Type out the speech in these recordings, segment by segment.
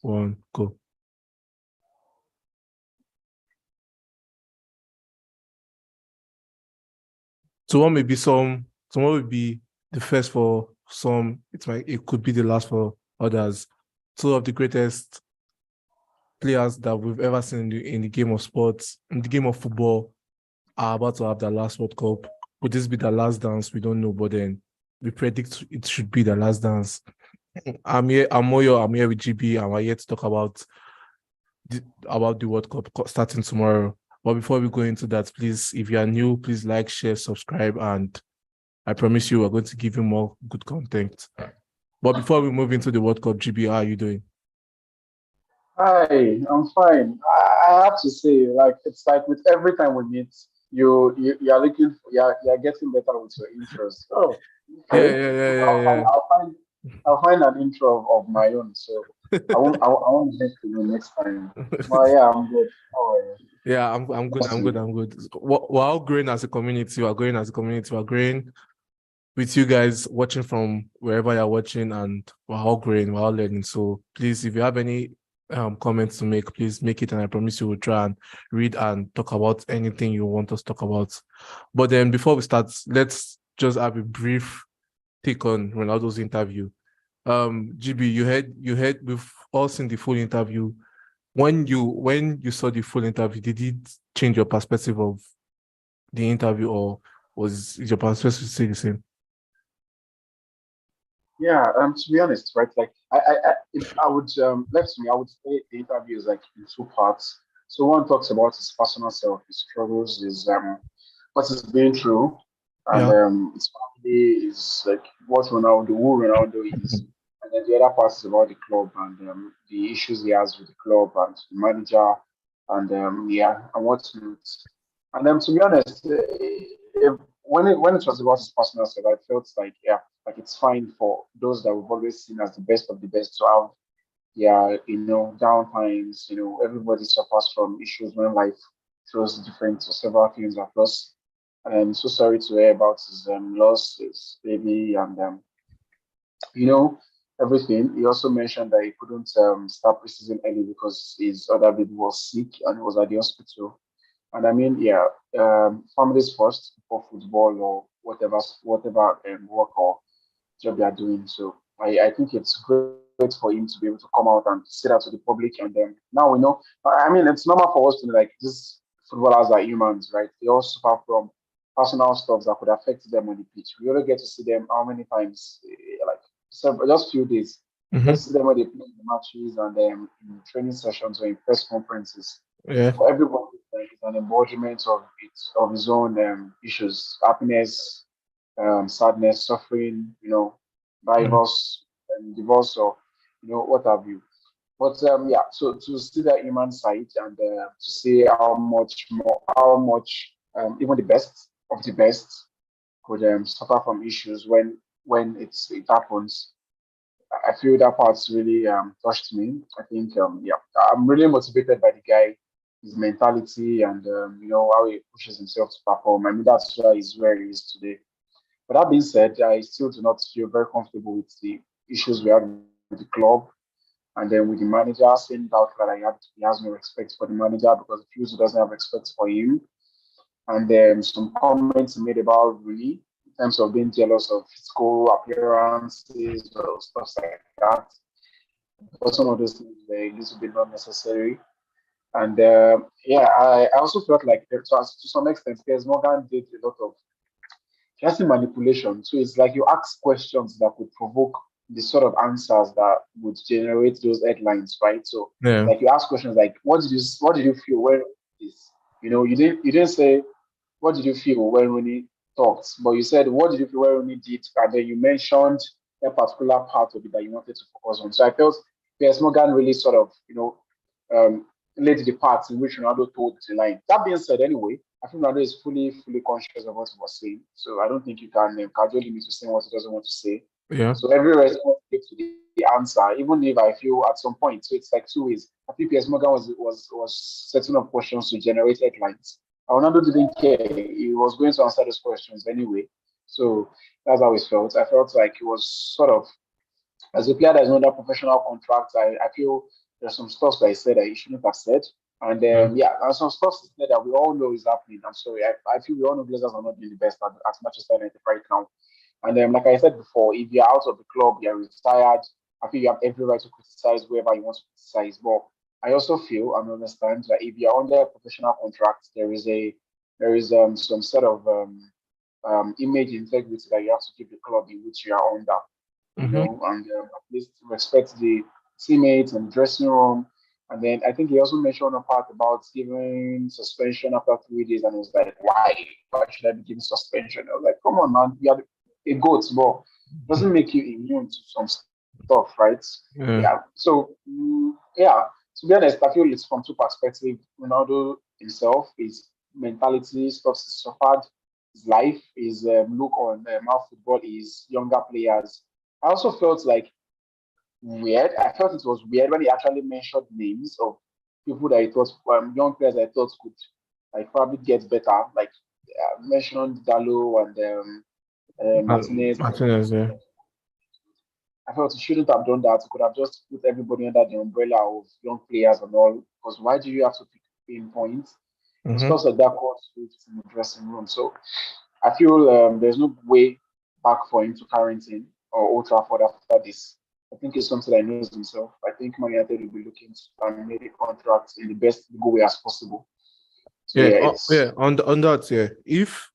one, go. So what may be some, what will be the first for some, it could be the last for others. Two of the greatest players that we've ever seen in the game of sports, in the game of football, are about to have their last World Cup. Would this be the last dance? We don't know, but then we predict it should be the last dance. I'm here with GB, and we're here to talk about the World Cup starting tomorrow. But before we go into that, please, if you are new, please like, share, subscribe, and I promise you we're going to give you more good content. But before we move into the World Cup, GB, how are you doing? Hi, I'm fine. I have to say, like it's like with every time we meet, you're looking for, you're getting better with your intros. Oh, Yeah, okay. yeah, I'll yeah, find yeah, I'll find I'll find an intro of my own. So yeah. I won't miss you next time. But yeah, I'm good. How are you? Yeah, I'm good. Nice I'm to good. meet I'm good. We're all growing as a community. We're growing as a community. We're growing with you guys watching from wherever you're watching, and we're all growing. We're all learning. So please, if you have any comments to make, please make it, and I promise you will try and read and talk about anything you want us to talk about. But then before we start, let's just have a brief take on Ronaldo's interview. GB, you heard we've all seen the full interview. When you saw the full interview, did it change your perspective of the interview, or is your perspective still the same? Yeah, to be honest, right, like if I would left to me, I would say the interview is like in two parts. So one talks about his personal self, his struggles, his what he's been through, and Yeah. his family is like what Ronaldo, who Ronaldo is, and then the other part is about the club and the issues he has with the club and the manager, and yeah, and what's not. And then to be honest, when it was about his personal self, I felt like yeah, like it's fine for those that we've always seen as the best of the best to have yeah, down times, everybody suffers from issues when life throws different several things at us. And I'm so sorry to hear about his loss, his baby, and you know, everything. He also mentioned that he couldn't start preseason early because his other baby was sick and he was at the hospital. And I mean, yeah, families first for football or whatever work or job they are doing. So I think it's great for him to be able to come out and say that to the public. And then now we know. I mean, it's normal for us to like these footballers are humans, right? They all suffer from personal stuff that could affect them on the pitch. We only get to see them how many times, like several, just few days. Mm-hmm. Let's see them when they play in the matches and in training sessions or in press conferences. Yeah. For everybody, it's an embodiment of his own issues, happiness, sadness, suffering, Mm. divorce and divorce or what have you. But yeah, so to see that human side and to see how much even the best of the best could suffer from issues when it happens. I feel that part's really touched me. I think yeah, I'm really motivated by the guy, his mentality, and how he pushes himself to perform. I mean that's why he's where he is today. But that being said, I still do not feel very comfortable with the issues we have with the club and then with the manager, saying out that he has no respect for the manager because he feels he doesn't have respect for him. And then some comments he made about Rooney in terms of being jealous of physical appearances or stuff like that. But some of those things were a little bit not necessary. And yeah, I also felt like to some extent, Piers Morgan did a lot of just manipulation. So it's like you ask questions that could provoke the sort of answers that would generate those headlines, right? So Yeah. like you ask questions like, what did you feel when this? You didn't say what did you feel when Rooney talked, but you said what did you feel when Rooney did, and then you mentioned a particular part of it that you wanted to focus on. So I felt Piers Morgan really sort of, um, laid the parts in which Ronaldo told the line. That being said, anyway, I think Ronaldo is fully conscious of what he was saying. So I don't think you can casually limit to saying what he doesn't want to say. Yeah. So every response gives to the answer, even if I feel at some point. So it's like two ways. I think Piers Morgan was setting up questions to generate headlines. Ronaldo didn't care. He was going to answer those questions anyway. So that's how it felt. I felt like it was sort of as a player that's under professional contract, I feel there's some stuff that he said that he shouldn't have said. And and some stuff he said that we all know is happening. I'm sorry, I feel we all know Glazers are not doing the best at Manchester United right now. And like I said before, if you're out of the club, you're retired, I feel you have every right to criticize whoever you want to criticize. But I also feel and understand that if you're under a professional contract, there is some sort of image integrity that you have to keep the club in which you are under, Mm-hmm. and at least respect the teammates and dressing room. And then I think he also mentioned a part about giving suspension after 3 days, and it was like, why? Why should I be giving suspension? I was like, come on, man, you are a goat, but doesn't make you immune to some stuff, right? Yeah. Yeah. So yeah, to be honest, I feel it's from two perspectives. Ronaldo himself, his mentality, stuff he suffered, his life, his look on how football is, younger players. I also felt like weird. I felt it was weird when he actually mentioned names of people that he thought, young players that I thought could like probably get better, like mentioned Dalo and Martinez. Martinez, yeah. I felt he shouldn't have done that. He could have just put everybody under the umbrella of young players and all. Because why do you have to pick pinpoints? Mm-hmm. Stuff like that cause rifts in the dressing room. So I feel there's no way back for him to Carrington or Old Trafford after this. I think it's something that he knows himself. I think Man United will be looking to terminate the contract in the best legal way as possible. So Yeah, yeah, it's yeah. On that, yeah. If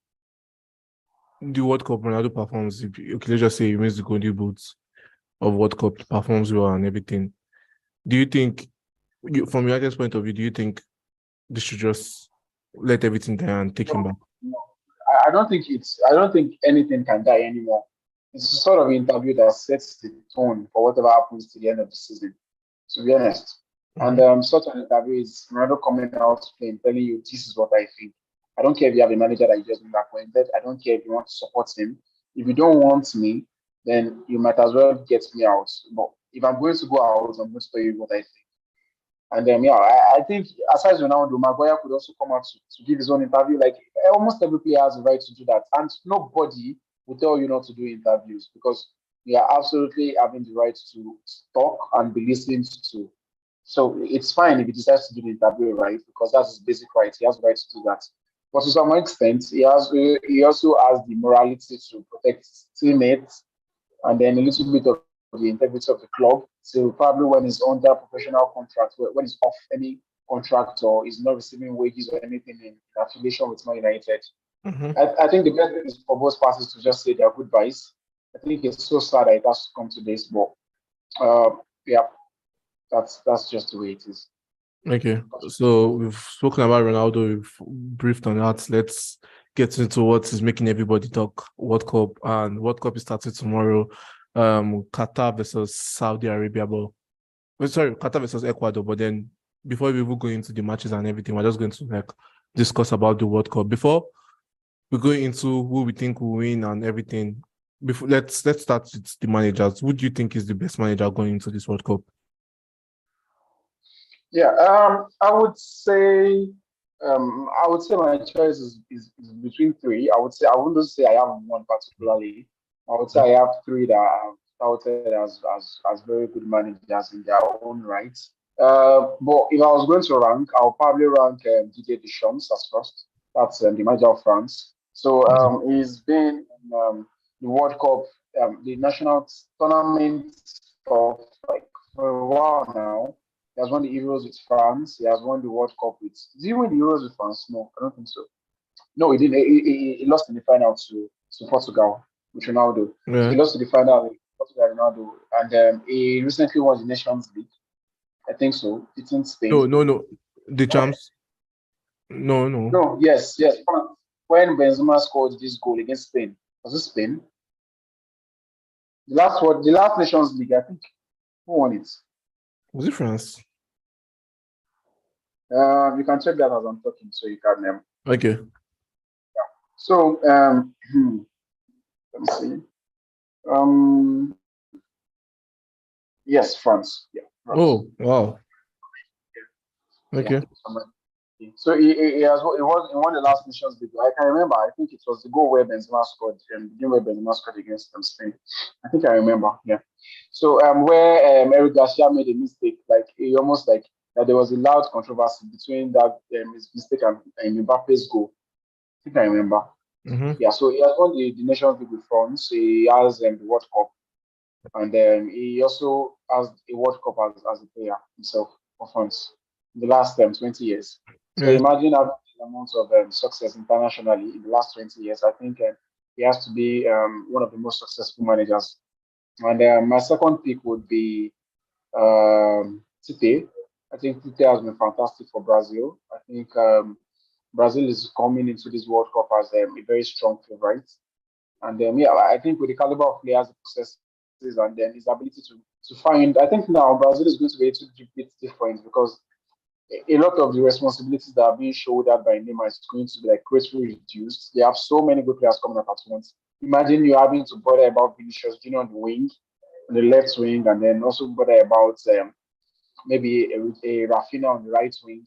the World Cup Ronaldo performs, okay, let's just say he wins the Golden Boots of World Cup, performs well and everything. Do you think, from United's point of view, do you think they should just let everything die and take him no, back? no. I don't think anything can die anymore. It's a sort of interview that sets the tone for whatever happens to the end of the season, to be honest. And Mm-hmm. such an interview is Ronaldo coming out playing, telling you this is what I think. I don't care if you have a manager that you just been appointed. I don't care if you want to support him. If you don't want me, then you might as well get me out. But if I'm going to go out, I'm going to tell you what I think. And I think aside Ronaldo, Maguire could also come out to give his own interview. Like almost every player has the right to do that, and nobody will tell you not to do interviews because you are absolutely having the right to talk and be listened to. So it's fine if he decides to do the interview, right? Because that's his basic right. He has the right to do that. But to some extent, he also has the morality to protect his teammates and then a little bit of the integrity of the club. So probably when he's under professional contract, when he's off any contract or is not receiving wages or anything in affiliation with Man United, Mm-hmm. I think the best thing is for both parties to just say their goodbyes. I think it's so sad that it has to come to this, but uh, yeah, that's just the way it is. Okay, so we've spoken about Ronaldo, we've briefed on that. Let's get into what is making everybody talk World Cup. And World Cup is starting tomorrow. Qatar versus Saudi Arabia. Sorry, Qatar versus Ecuador. But then before we even go into the matches and everything, we're just going to like discuss about the World Cup. Before we go into who we think will win and everything, before let's start with the managers. Who do you think is the best manager going into this World Cup? Yeah, I would say my choice is between three. I wouldn't say I have one particularly. I would say I have three that I've touted as very good managers in their own right. But if I was going to rank, I'll probably rank Didier Deschamps as first. That's the manager of France. So he's been in the World Cup, the national tournament of like for a while now. He has won the Euros with France. He has won the World Cup with. Did he win the Euros with France? No, I don't think so. No, he didn't. He lost in the final to Portugal with Ronaldo. So Yeah. he lost to the final with Portugal Ronaldo, and he recently won the Nations League. I think so. It's in Spain. No. The champs. No. No, yes. When Benzema scored this goal against Spain, was it Spain? The last Nations League, I think. Who won it? Was it France? You can check that as I'm talking, so you can. Okay. So let me see. Um, yes, France. Yeah, France. Oh, wow. Yeah, Okay. So he won the last Nations League. I can remember. I think it was the goal where Benzema scored, the game where Benzema scored against Spain. I think I remember. Yeah. So where Eric Garcia made a mistake, like he almost like that there was a loud controversy between that his mistake and Mbappe's goal. I think I remember. Mm-hmm. Yeah. So he has won the Nations League with France. He has the World Cup, and he also has a World Cup as a player himself for France in the last 20 years. So Yeah. imagine having the amount of success internationally in the last 20 years. I think he has to be one of the most successful managers. And my second pick would be Tite. I think Tite has been fantastic for Brazil. I think Brazil is coming into this World Cup as a very strong favorite. And yeah, I think with the caliber of players he possesses and then his ability to find, I think now Brazil is going to be able to do bit different because a lot of the responsibilities that are being shouldered by Neymar is going to be like greatly reduced. They have so many good players coming up at once. Imagine you having to bother about Vinicius Junior on the wing, on the left wing, and then also bother about maybe a Rafinha on the right wing,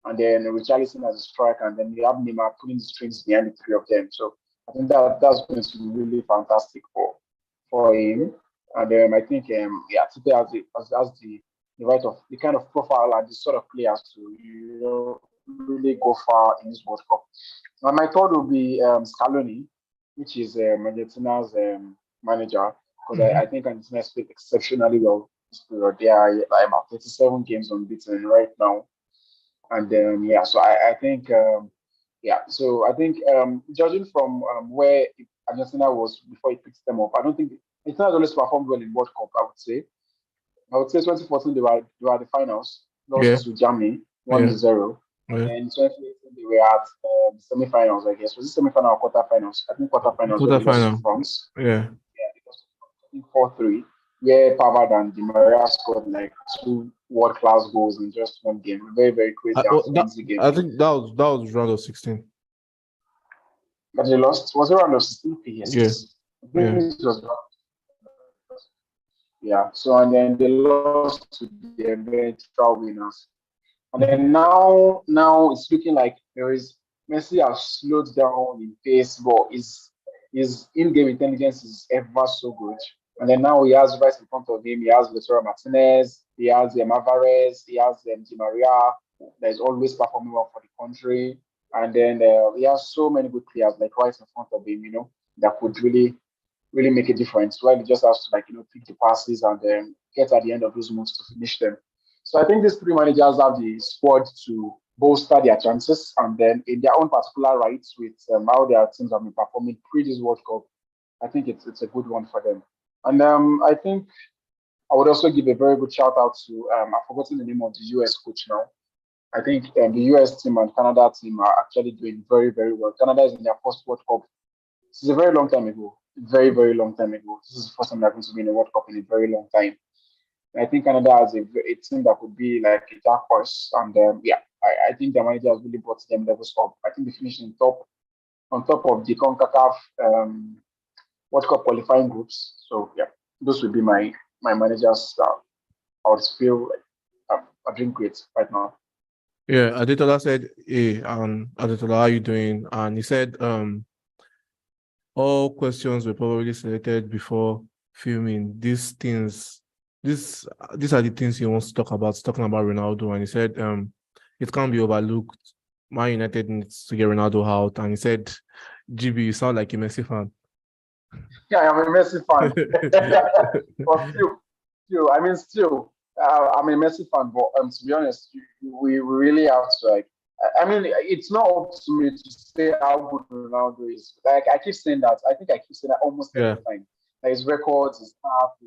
and then Richarlison as a striker, and then you have Neymar pulling the strings behind the three of them. So I think that's going to be really fantastic for him. And I think yeah, today as the right of the kind of profile and the sort of players to really go far in this World Cup. And my third will be Scaloni, which is Argentina's manager, because I think Argentina has played exceptionally well this period. They are about 37 games unbeaten right now, and yeah, so I think yeah, so I think judging from where Argentina was before he picked them up, I don't think Argentina has always performed well in World Cup. I would say 2014 they were at the finals, Yeah. lost to Germany Yeah. 1-0. Yeah. And then 2018 they were at semi-finals, I guess. Was it semi-final or quarterfinals? I think quarterfinals where they lost to Quarterfinal. France. Yeah. Yeah, because I think 4-3, where Pavard and Di Maria scored like two world-class goals in just one game. Very, very crazy and frenzy game. I think that was round of 16. But they lost. Was it round of 16? Yes. Yeah. I think it was yeah. So and then they lost to the eventual winners. And then now it's looking like there is Messi has slowed down in pace, but his in-game intelligence is ever so good. And then now he has right in front of him, he has Lautaro Martinez, he has Alvarez, he has Di Maria, that is always performing well for the country. And then he has so many good players like right in front of him, that could really, really make a difference. While he just has to pick the passes and then get at the end of those moves to finish them. So I think these three managers have the squad to bolster their chances, and then in their own particular rights with how their teams have been performing pre this World Cup, I think it's a good one for them. And I think I would also give a very good shout out to I've forgotten the name of the US coach now. I think the US team and Canada team are actually doing very, very well. Canada is in their first World Cup. This is a very long time ago. Very, very long time ago. This is the first time they're going to be in a World Cup in a very long time. I think Canada has a team that could be like a dark horse, and yeah, I think the manager has really brought them levels up. I think they finished on top of the CONCACAF World Cup qualifying groups. So yeah, those would be my managers. I would feel like I'm doing great right now. Yeah, Adetola said, "Hey, Adetola, how are you doing?" And he said, all questions were probably selected before filming. These are the things he wants to talk about. He's talking about Ronaldo, and he said, it can't be overlooked. Man United needs to get Ronaldo out, and he said, GB, you sound like a Messi fan. Yeah, I'm a Messi fan. But still, I'm a Messi fan. But to be honest, we really have to it's not up to me to say how good Ronaldo is. Like I keep saying that. I think I keep saying that almost every time. Like his records, his stuff,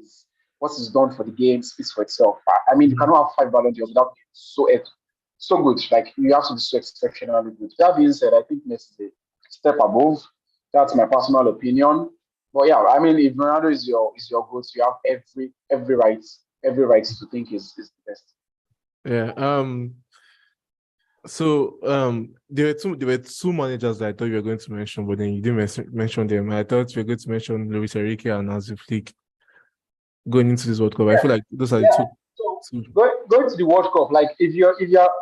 what he's done for the game speaks for itself. You cannot have 5 Ballon d'Ors without being so good. Like you have to be so exceptionally good. That being said, I think Messi is a step above. That's my personal opinion. But yeah, if Ronaldo is your goat, you have every right to think is the best. Yeah. So there were two managers that I thought you were going to mention, but then you didn't mention them. I thought you were going to mention Luis Enrique and Hansi Flick going into this World Cup. I feel like those are the going to the World Cup, like if you're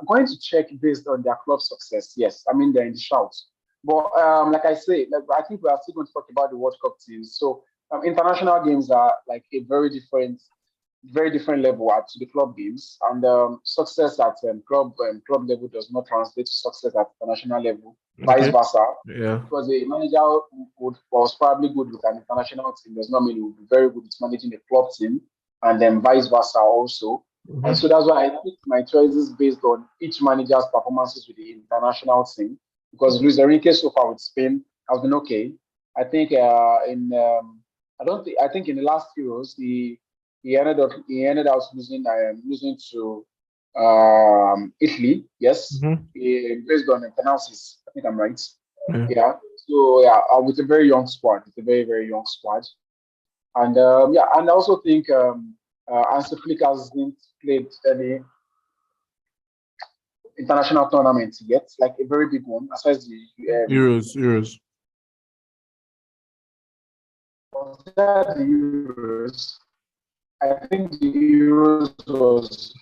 going to check based on their club success, yes, I mean they're in the shouts. But like I say, like I think we are still going to talk about the World Cup teams. So international games are like a very different level to the club games, and success at club level does not translate to success at international level. Vice Okay. versa, Yeah. because a manager was probably good with an international team does not mean he will be very good with managing a club team, and then vice versa also. And Mm-hmm. so that's why I picked my choices based on each manager's performances with the international team. Because Luis Enrique so far with Spain has been okay. I think I don't think I think in the last Euros he ended up losing to Italy. Yes, Mm-hmm. based on the penalties. I think I'm right. Yeah. Yeah. So yeah, with a very young squad, with a very young squad, and yeah, and I also think Hansi Flick hasn't played any international tournament yet, like a very big one, aside Euros. the Euros. I think the Euros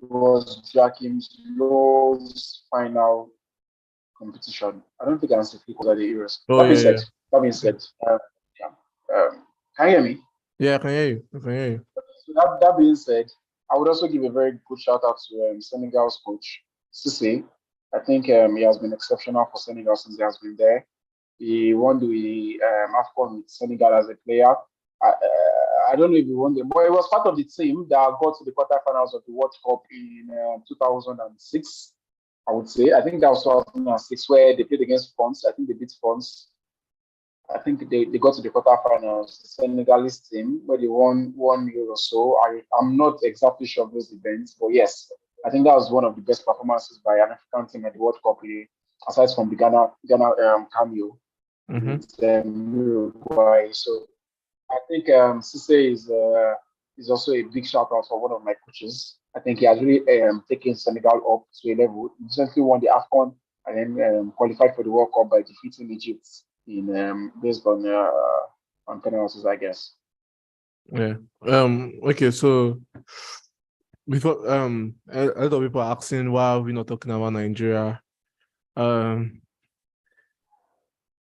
was Joachim Low's final competition. I don't think Hansi Flick was at the Euros. Oh That being yeah, said, yeah. yeah. Can you hear me? Yeah, I can hear you. I can hear you. So that being said, I would also give a very good shout out to Senegal's coach, Cisse. I think he has been exceptional for Senegal since he has been there. He won the AFCON with Senegal as a player. I don't know if he won the, but he was part of the team that got to the quarterfinals of the World Cup in 2006. I would say. I think that was 2006 where they played against France. I think they beat France. I think they got to the quarterfinals, the Senegalese team, where they won 1 year or so. I'm not exactly sure of those events, but yes, I think that was one of the best performances by an African team at the World Cup, aside from the Ghana cameo Mm-hmm. with Uruguay. So I think Cisse is also a big shout out for one of my coaches. I think he has really taken Senegal up to a level. He recently won the AFCON and then qualified for the World Cup by defeating Egypt in based on penalties, I guess. Yeah. Okay, so before a lot of people are asking why are we not talking about Nigeria. Um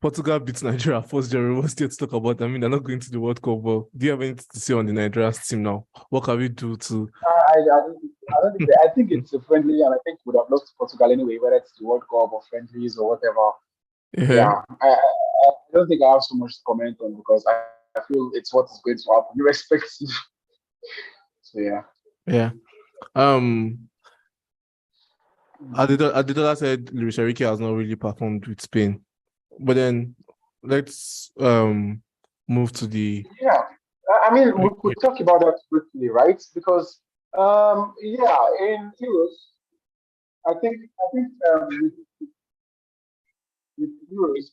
Portugal beats Nigeria first Jerry. What's there to talk about? I mean, they're not going to the World Cup, but do you have anything to say on the Nigeria team now? What can we do to I think it's a friendly, and I think we would have lost to Portugal anyway, whether it's the World Cup or friendlies or whatever. yeah. Yeah, I don't think I have so much to comment on because I feel it's what is going to happen, irrespective. So yeah. Yeah. Adedola said Luis Enrique has not really performed with Spain. But then let's move to the Yeah, I mean, we could talk about that quickly, right? Because yeah, in Euros, I think with Euros,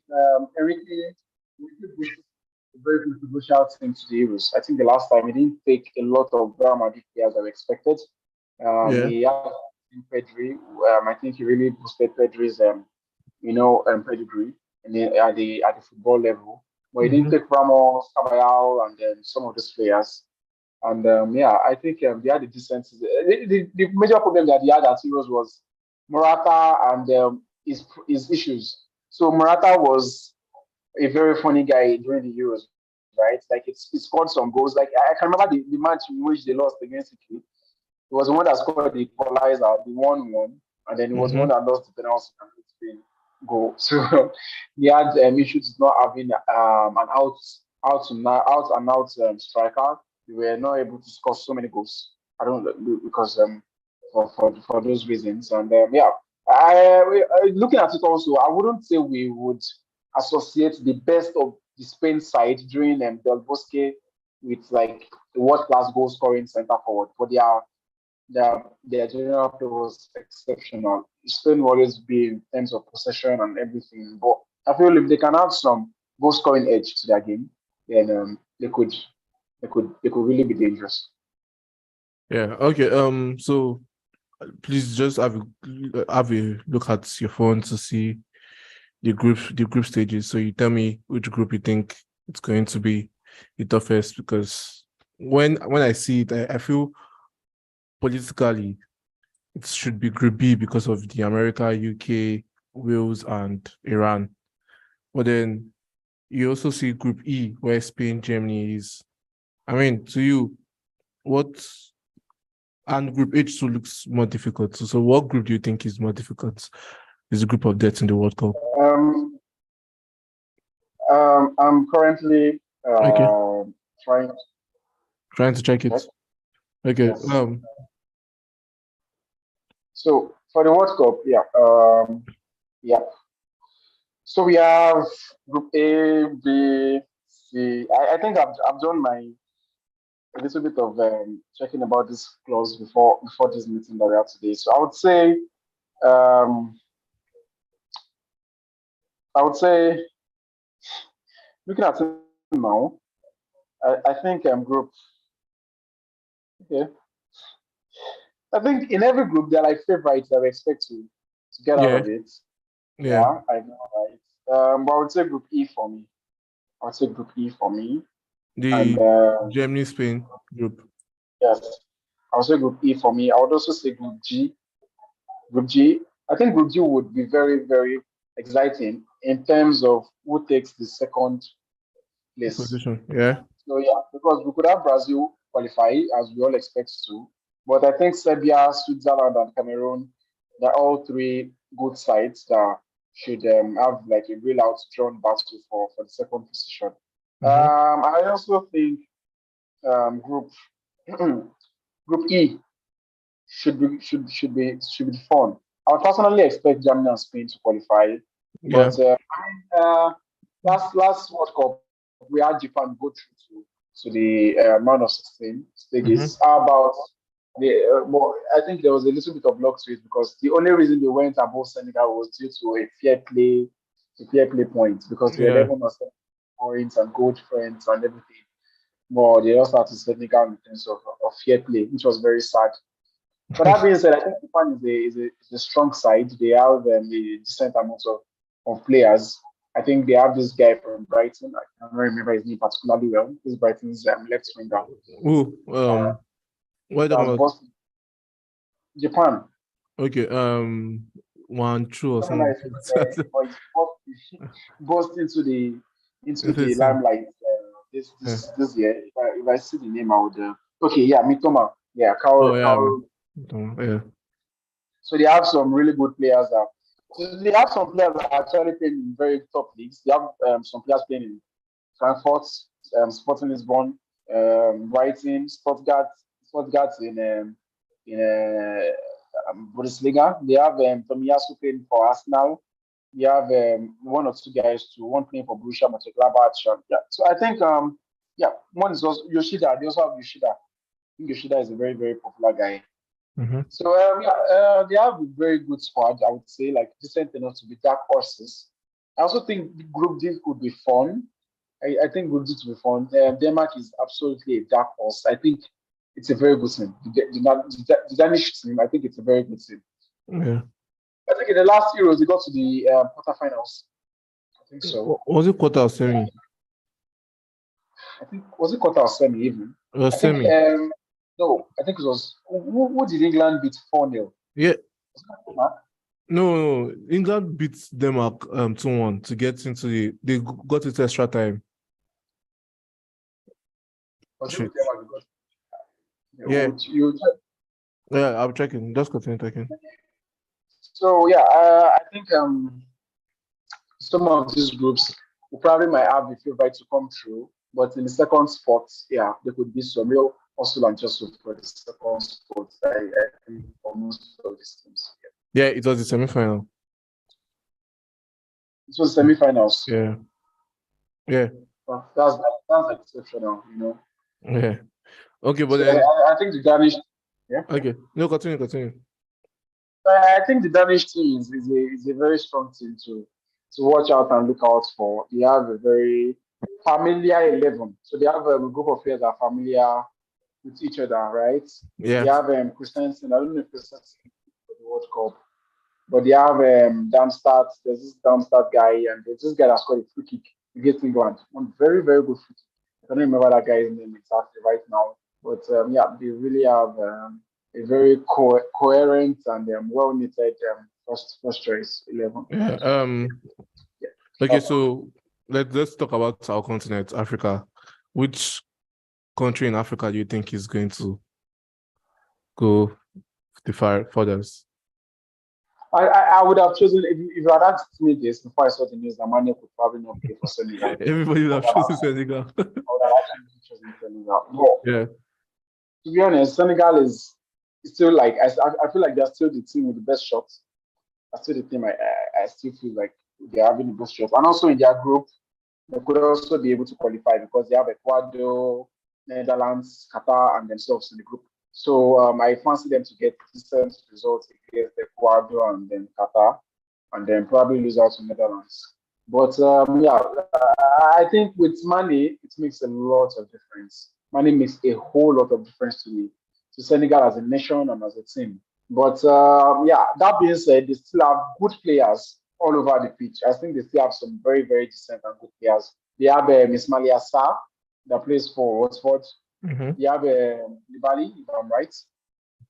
Enrique really a very controversial team to the Euros. I think the last time he didn't take a lot of drama players that were expected. yeah. He had Pedri. I think he really boosted Pedri's pedigree and at the football level. But he didn't Mm-hmm. take Ramos, Caballero, and then some of those players. And yeah, I think they had a decent season. The major problem that he had at Heroes was Morata and his issues. So Morata was a very funny guy during the Euros, right? Like he scored some goals. Like I can remember the match in which they lost against Italy. He was the one that scored the equalizer, the 1-1, and then he was the one Mm-hmm. that lost the penalty and Spain goal. So he had issues not having an out and out striker. They were not able to score so many goals. I don't know because for those reasons. And yeah, looking at it also, I wouldn't say we would associate the best of the Spain side during Del Bosque with like the world class goal scoring center forward, but their general play was exceptional. Spain will always be in terms of possession and everything, but I feel if they can add some goal scoring edge to their game, then they could really be dangerous. Yeah. Okay. So please just have a look at your phone to see the group stages. So you tell me which group you think it's going to be the toughest, because when I see it, I feel politically, it should be Group B because of the America, UK, Wales, and Iran. But then you also see Group E, where Spain, Germany is. I mean, to you, what and Group H too looks more difficult. So what group do you think is more difficult? Is the group of death in the World Cup? Um, I'm currently Okay, trying. trying to check it. Check. Okay, Yes. So for the World Cup, yeah. So we have Group A, B, C. I think I've done my a little bit of checking about this clause before this meeting that we have today. So um, I would say looking at it now, I think group. Okay, I think in every group there are like favorites that we expect to get out yeah, of it. yeah. Yeah, I know, right? But I would say Group E for me. I would say Group E for me, and The Germany Spain group. yes, I would say Group E for me. I would also say Group G. Group G. I think Group G would be very, very exciting in terms of who takes the second place. Position. Yeah. So yeah, because we could have Brazil qualify as we all expect to, but I think Serbia, Switzerland, and Cameroon, they're all three good sides that should have like a real outdrawn battle for the second position. Mm-hmm. I also think group Group E should be fun. I would personally expect Germany and Spain to qualify, Yeah. but last World Cup we had Japan go through to the round of 16 Mm-hmm. stages. How about the? Well, I think there was a little bit of luck to it because the only reason they went above Senegal was due to a fair play point because they were Yeah. 11 or 7 points and goal difference and everything. But they lost out to Senegal in terms of fair play, which was very sad. But that being said, I think Japan is a strong side. They have a decent amount of players. I think they have this guy from Brighton. I can't remember his name particularly well. This Brighton's left winger. Ooh, what are you talking That's about? Boston, Japan. Okay, one true or Someone something. that is famous, but he's burst into the Interesting. limelight this Yeah. this this year. If I see the name, I would. Okay, yeah, Mitoma. Yeah, Oh Carl. yeah. Carl. Yeah. So they have some really good players there. So they have some players that are actually playing in very top leagues. They have some players playing in Frankfurt, Sporting Lisbon, Brighton, Stuttgart in Bundesliga. They have Tomiyasu playing for Arsenal. They have one or two guys too. One playing for Borussia Mönchengladbach. Yeah. So I think yeah, one is also Yoshida. They also have Yoshida. I think Yoshida is a very very popular guy. Mm-hmm. So they have a very good squad. I would say like decent enough to be dark horses. I also think the Group D could be fun. I think Group D to be fun. Denmark is absolutely a dark horse. I think it's a very good team. The Danish team, I think it's a very good team. Yeah. I think in the last Euros they got to the quarterfinals. I think so. Was it quarter or semi? I think was it quarter or semi even? It was I think semi. no. I think it was who did England beat 4-0? Yeah. Huh? No. England beat Denmark 2-1 to get into they got it extra time. Was it Shit. with Denmark? Because Yeah. you Yeah, I'm checking. Just continue talking. So yeah, I think some of these groups will probably might have the favorite to come through, but in the second spot, yeah, there could be some real hustle and just for the second spot. I think for most of these teams. Yeah, it was the semi-final. It was semi-finals. Yeah. Yeah. Well, that's exceptional. Yeah. Okay, but So then I think the Danish, yeah, okay. No, continue. I think the Danish team is a very strong team to watch out and look out for. They have a very familiar 11. So they have a group of players that are familiar with each other, right? They Yeah. have Christensen. I don't know if Christensen for the World Cup, but they have Darmstadt. There's this Darmstadt guy, and there's this guy that scored a free kick against England. One very, very good free kick. I don't remember that guy's name exactly right now, but yeah, they really have. a very coherent and well knitted first choice 11. Yeah. Yeah. Okay, so let's talk about our continent, Africa. Which country in Africa do you think is going to go the furthest? I would have chosen if you had asked me this before I saw the news that Mane could probably not play for Senegal. Everybody would have chosen Senegal. I would have actually chosen Senegal. But Yeah. to be honest, Senegal is still like I feel like they're still the team with the best shots. That's still the team I still feel like they're having the best shots. And also in their group, they could also be able to qualify because they have Ecuador, Netherlands, Qatar, and themselves in the group. So I fancy them to get decent results against Ecuador and then Qatar, and then probably lose out to Netherlands. But I think with Mane, it makes a lot of difference. Mane makes a whole lot of difference to Senegal as a nation and as a team. But that being said, they still have good players all over the pitch. I think they still have some very, very decent and good players. They have Ismaila Sarr that plays for Watford. Mm-hmm. They have Nibali, if I'm right.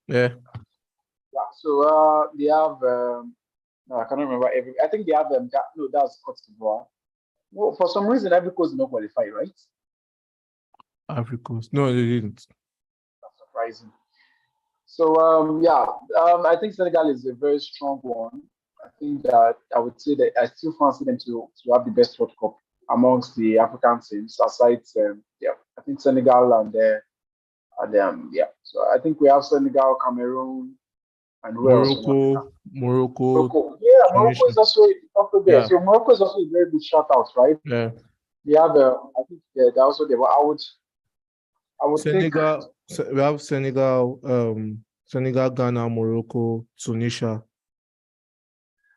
Yeah. Yeah. So they have. No, I cannot remember every. I think they have them. No, that's Cote d'Ivoire. Well, for some reason, Ivory Coast did not qualify, right? Ivory Coast. No, they didn't. That's surprising. So I think Senegal is a very strong one. I think that I would say that I still fancy them to have the best World Cup amongst the African teams. Aside, I think Senegal and So I think we have Senegal, Cameroon, and who else? Morocco. Yeah, Morocco Tunisia. is also up there. Yeah. So Morocco is also a very good shout out, right? Yeah. They have, I think they're also there. But I would take Senegal. We have Senegal, Ghana, Morocco, Tunisia.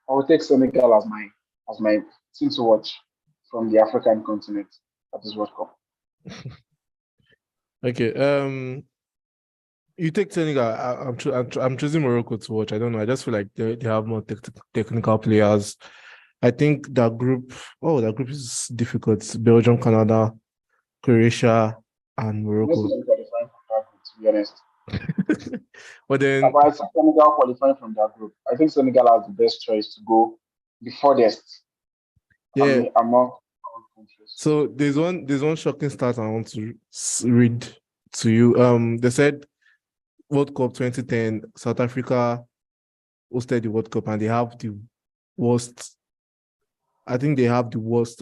I would take Senegal as my team to watch from the African continent at this World Cup. Okay. You take Senegal. I'm choosing Morocco to watch. I don't know. I just feel like they have more technical players. I think that group is difficult. Belgium, Canada, Croatia, and Morocco. Most of them qualifying from that group, to be honest. But then, but I think Senegal qualifying from that group. I think Senegal has the best choice to go the furthest. Yeah. Among countries. So there's one shocking stat I want to read to you. They said World Cup 2010, South Africa hosted the World Cup and they have the worst. I think they have the worst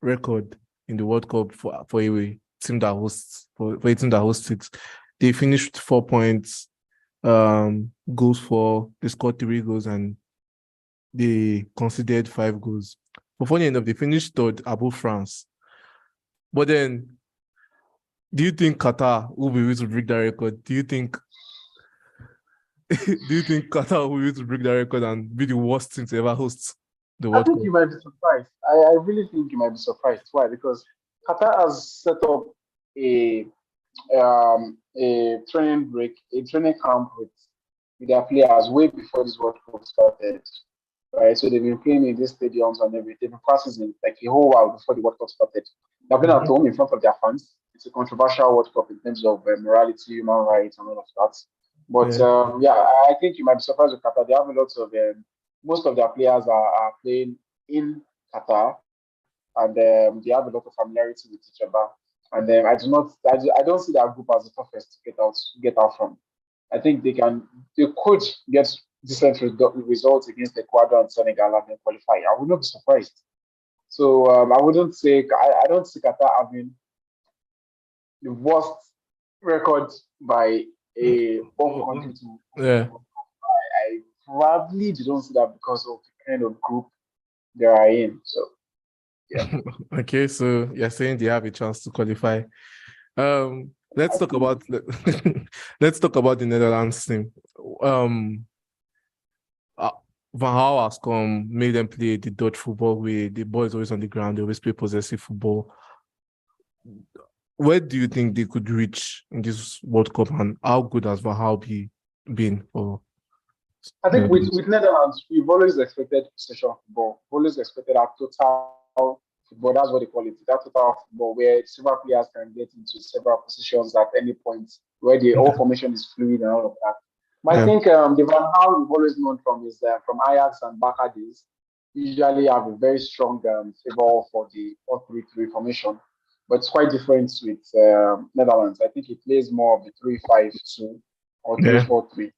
record in the World Cup for a team that hosts for a team that hosts it. They finished 4 points, goals for. They scored 3 goals and they conceded 5 goals. But funny enough, they finished third above France. But then, do you think Qatar will be able to break that record? Do you think Qatar will be able to break that record and be the worst team to ever host the World Cup? I think you might be surprised. I really think you might be surprised. Why? Because Qatar has set up a training camp with their players way before this World Cup started. Right, so they've been playing in these stadiums and everything. They've been practicing like a whole while before the World Cup started. They've been at home in front of their fans. It's a controversial World Cup in terms of morality, human rights, and all of that. But I think you might be surprised with Qatar. They have a lot of most of their players are playing in Qatar, and they have a lot of familiarity with each other. And I don't see that group as the toughest to get out from. I think they could get decent results against Ecuador and Senegal and then qualify. I would not be surprised. So I wouldn't say I don't see Qatar having the worst record by a home country to. Yeah. I probably don't see that because of the kind of group they are in. So yeah. Okay, so you're saying they have a chance to qualify. Let's talk about the Netherlands team. Van Gaal has come, made them play the Dutch football way. The ball is always on the ground. They always play possessive football. Where do you think they could reach in this World Cup, and how good has Van Gaal been for? I think with Netherlands, we've always expected possession football. We've always expected our total football. That's what they call it. That's total football, where several players can get into several positions at any point, where the whole Okay. formation is fluid and all of that. But I Yeah. think the Van Gaal we've always known from is from Ajax and Barca days usually have a very strong favor for the 4-3-3 formation. But it's quite different with Netherlands. I think he plays more of the 3-5-2 or three Yeah. four three,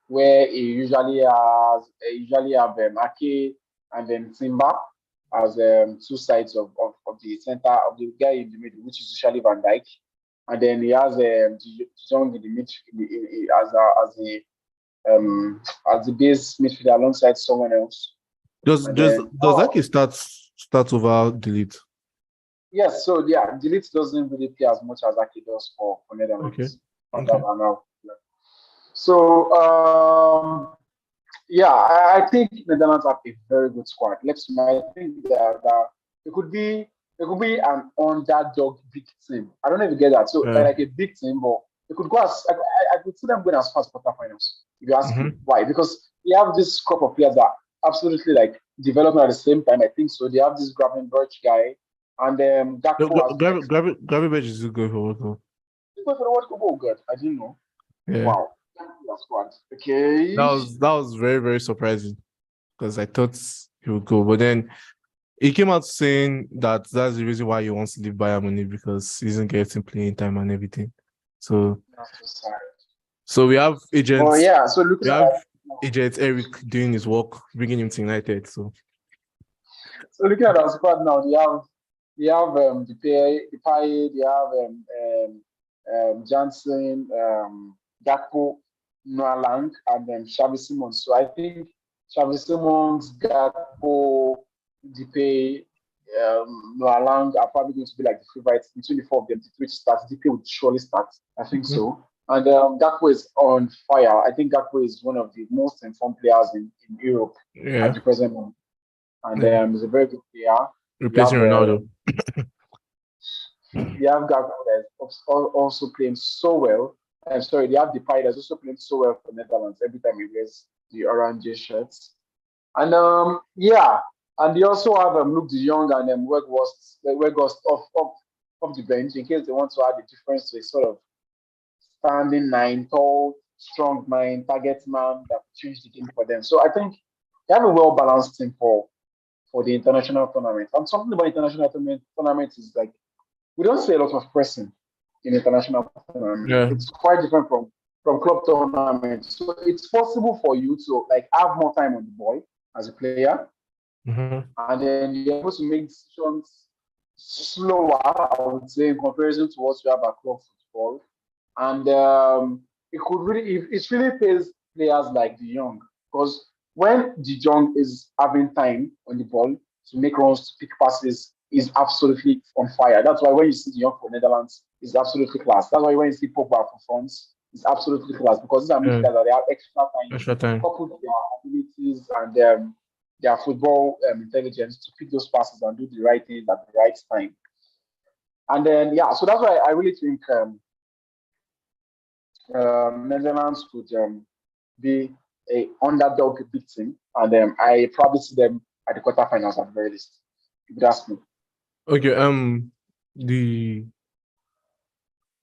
where he usually have Ake and then Timber as two sides of the center of the guy in the middle, which is usually Van Dijk, and then he has De Jong in the mid um, as the base midfielder alongside someone else, Does and does then does Ake start over delete? yes, so yeah, Delete doesn't really play as much as Ake does for Okay. Netherlands under Okay. Van Gaal. So yeah, I think Netherlands have a very good squad. I think that it could be an underdog big team. I don't know if you get that. So Yeah. like a big team, but it could go as I could see them going as far as quarterfinals. If you ask me Mm-hmm. why, because you have this crop of players that absolutely like developing at the same time. I think so. They have this Gravenberch guy, and Gakpo has been Gravity is good for World Cup. for the World Cup. Oh, good. I didn't know. Yeah. Wow. That's squad. Okay. That was very, very surprising because I thought he would go. But then he came out saying that that's the reason why he wants to leave Bayern Munich because he isn't getting playing time and everything. So That's so sad. so we have Oh agents yeah. So looking we at have that. agent Eric doing his work, bringing him to United. So looking at our squad now, they have the they have Johnson, Gakpo, Noah Lang, and then Xavi Simons. So I think Xavi Simons, Gakpo, Depay, Noah Lang are probably going to be like the favorites between the four of them. The three to start. Depay would surely start. I think Mhm. so. And Gakpo is on fire. I think Gakpo is one of the most informed players in Europe at Yeah. the present moment, and Yeah. he's a very good player. You Replacing have Ronaldo. Gakpo that's also playing so well. I'm sorry, they have Depay that's also playing so well for Netherlands every time he wears the orange shirts. And yeah, and they also have Luke De Jong and Weghorst off the bench in case they want to add a difference to a sort of standing nine, tall, strong man, target man that changed the game for them. So I think they have a well balanced team for the international tournament. And something about international tournament is like we don't see a lot of pressing in international tournament. Yeah. It's quite different from club tournament. So it's possible for you to like have more time on the ball as a player, Mm-hmm. and then you're able to make decisions slower, I would say, in comparison to what you have at club football. And it really pays players like De Jong because when De Jong is having time on the ball to make runs, to pick passes, is absolutely on fire. That's why when you see De Jong for Netherlands, is absolutely class. That's why when you see Pogba for France, it's absolutely class because these are Yeah. midfielders that they have extra time Extra time. coupled with their abilities and their football intelligence to pick those passes and do the right things at the right time. And then yeah, so that's why I really think Netherlands could be a underdog big team, and I probably see them at the quarterfinals at the very least. If you ask me. Okay. The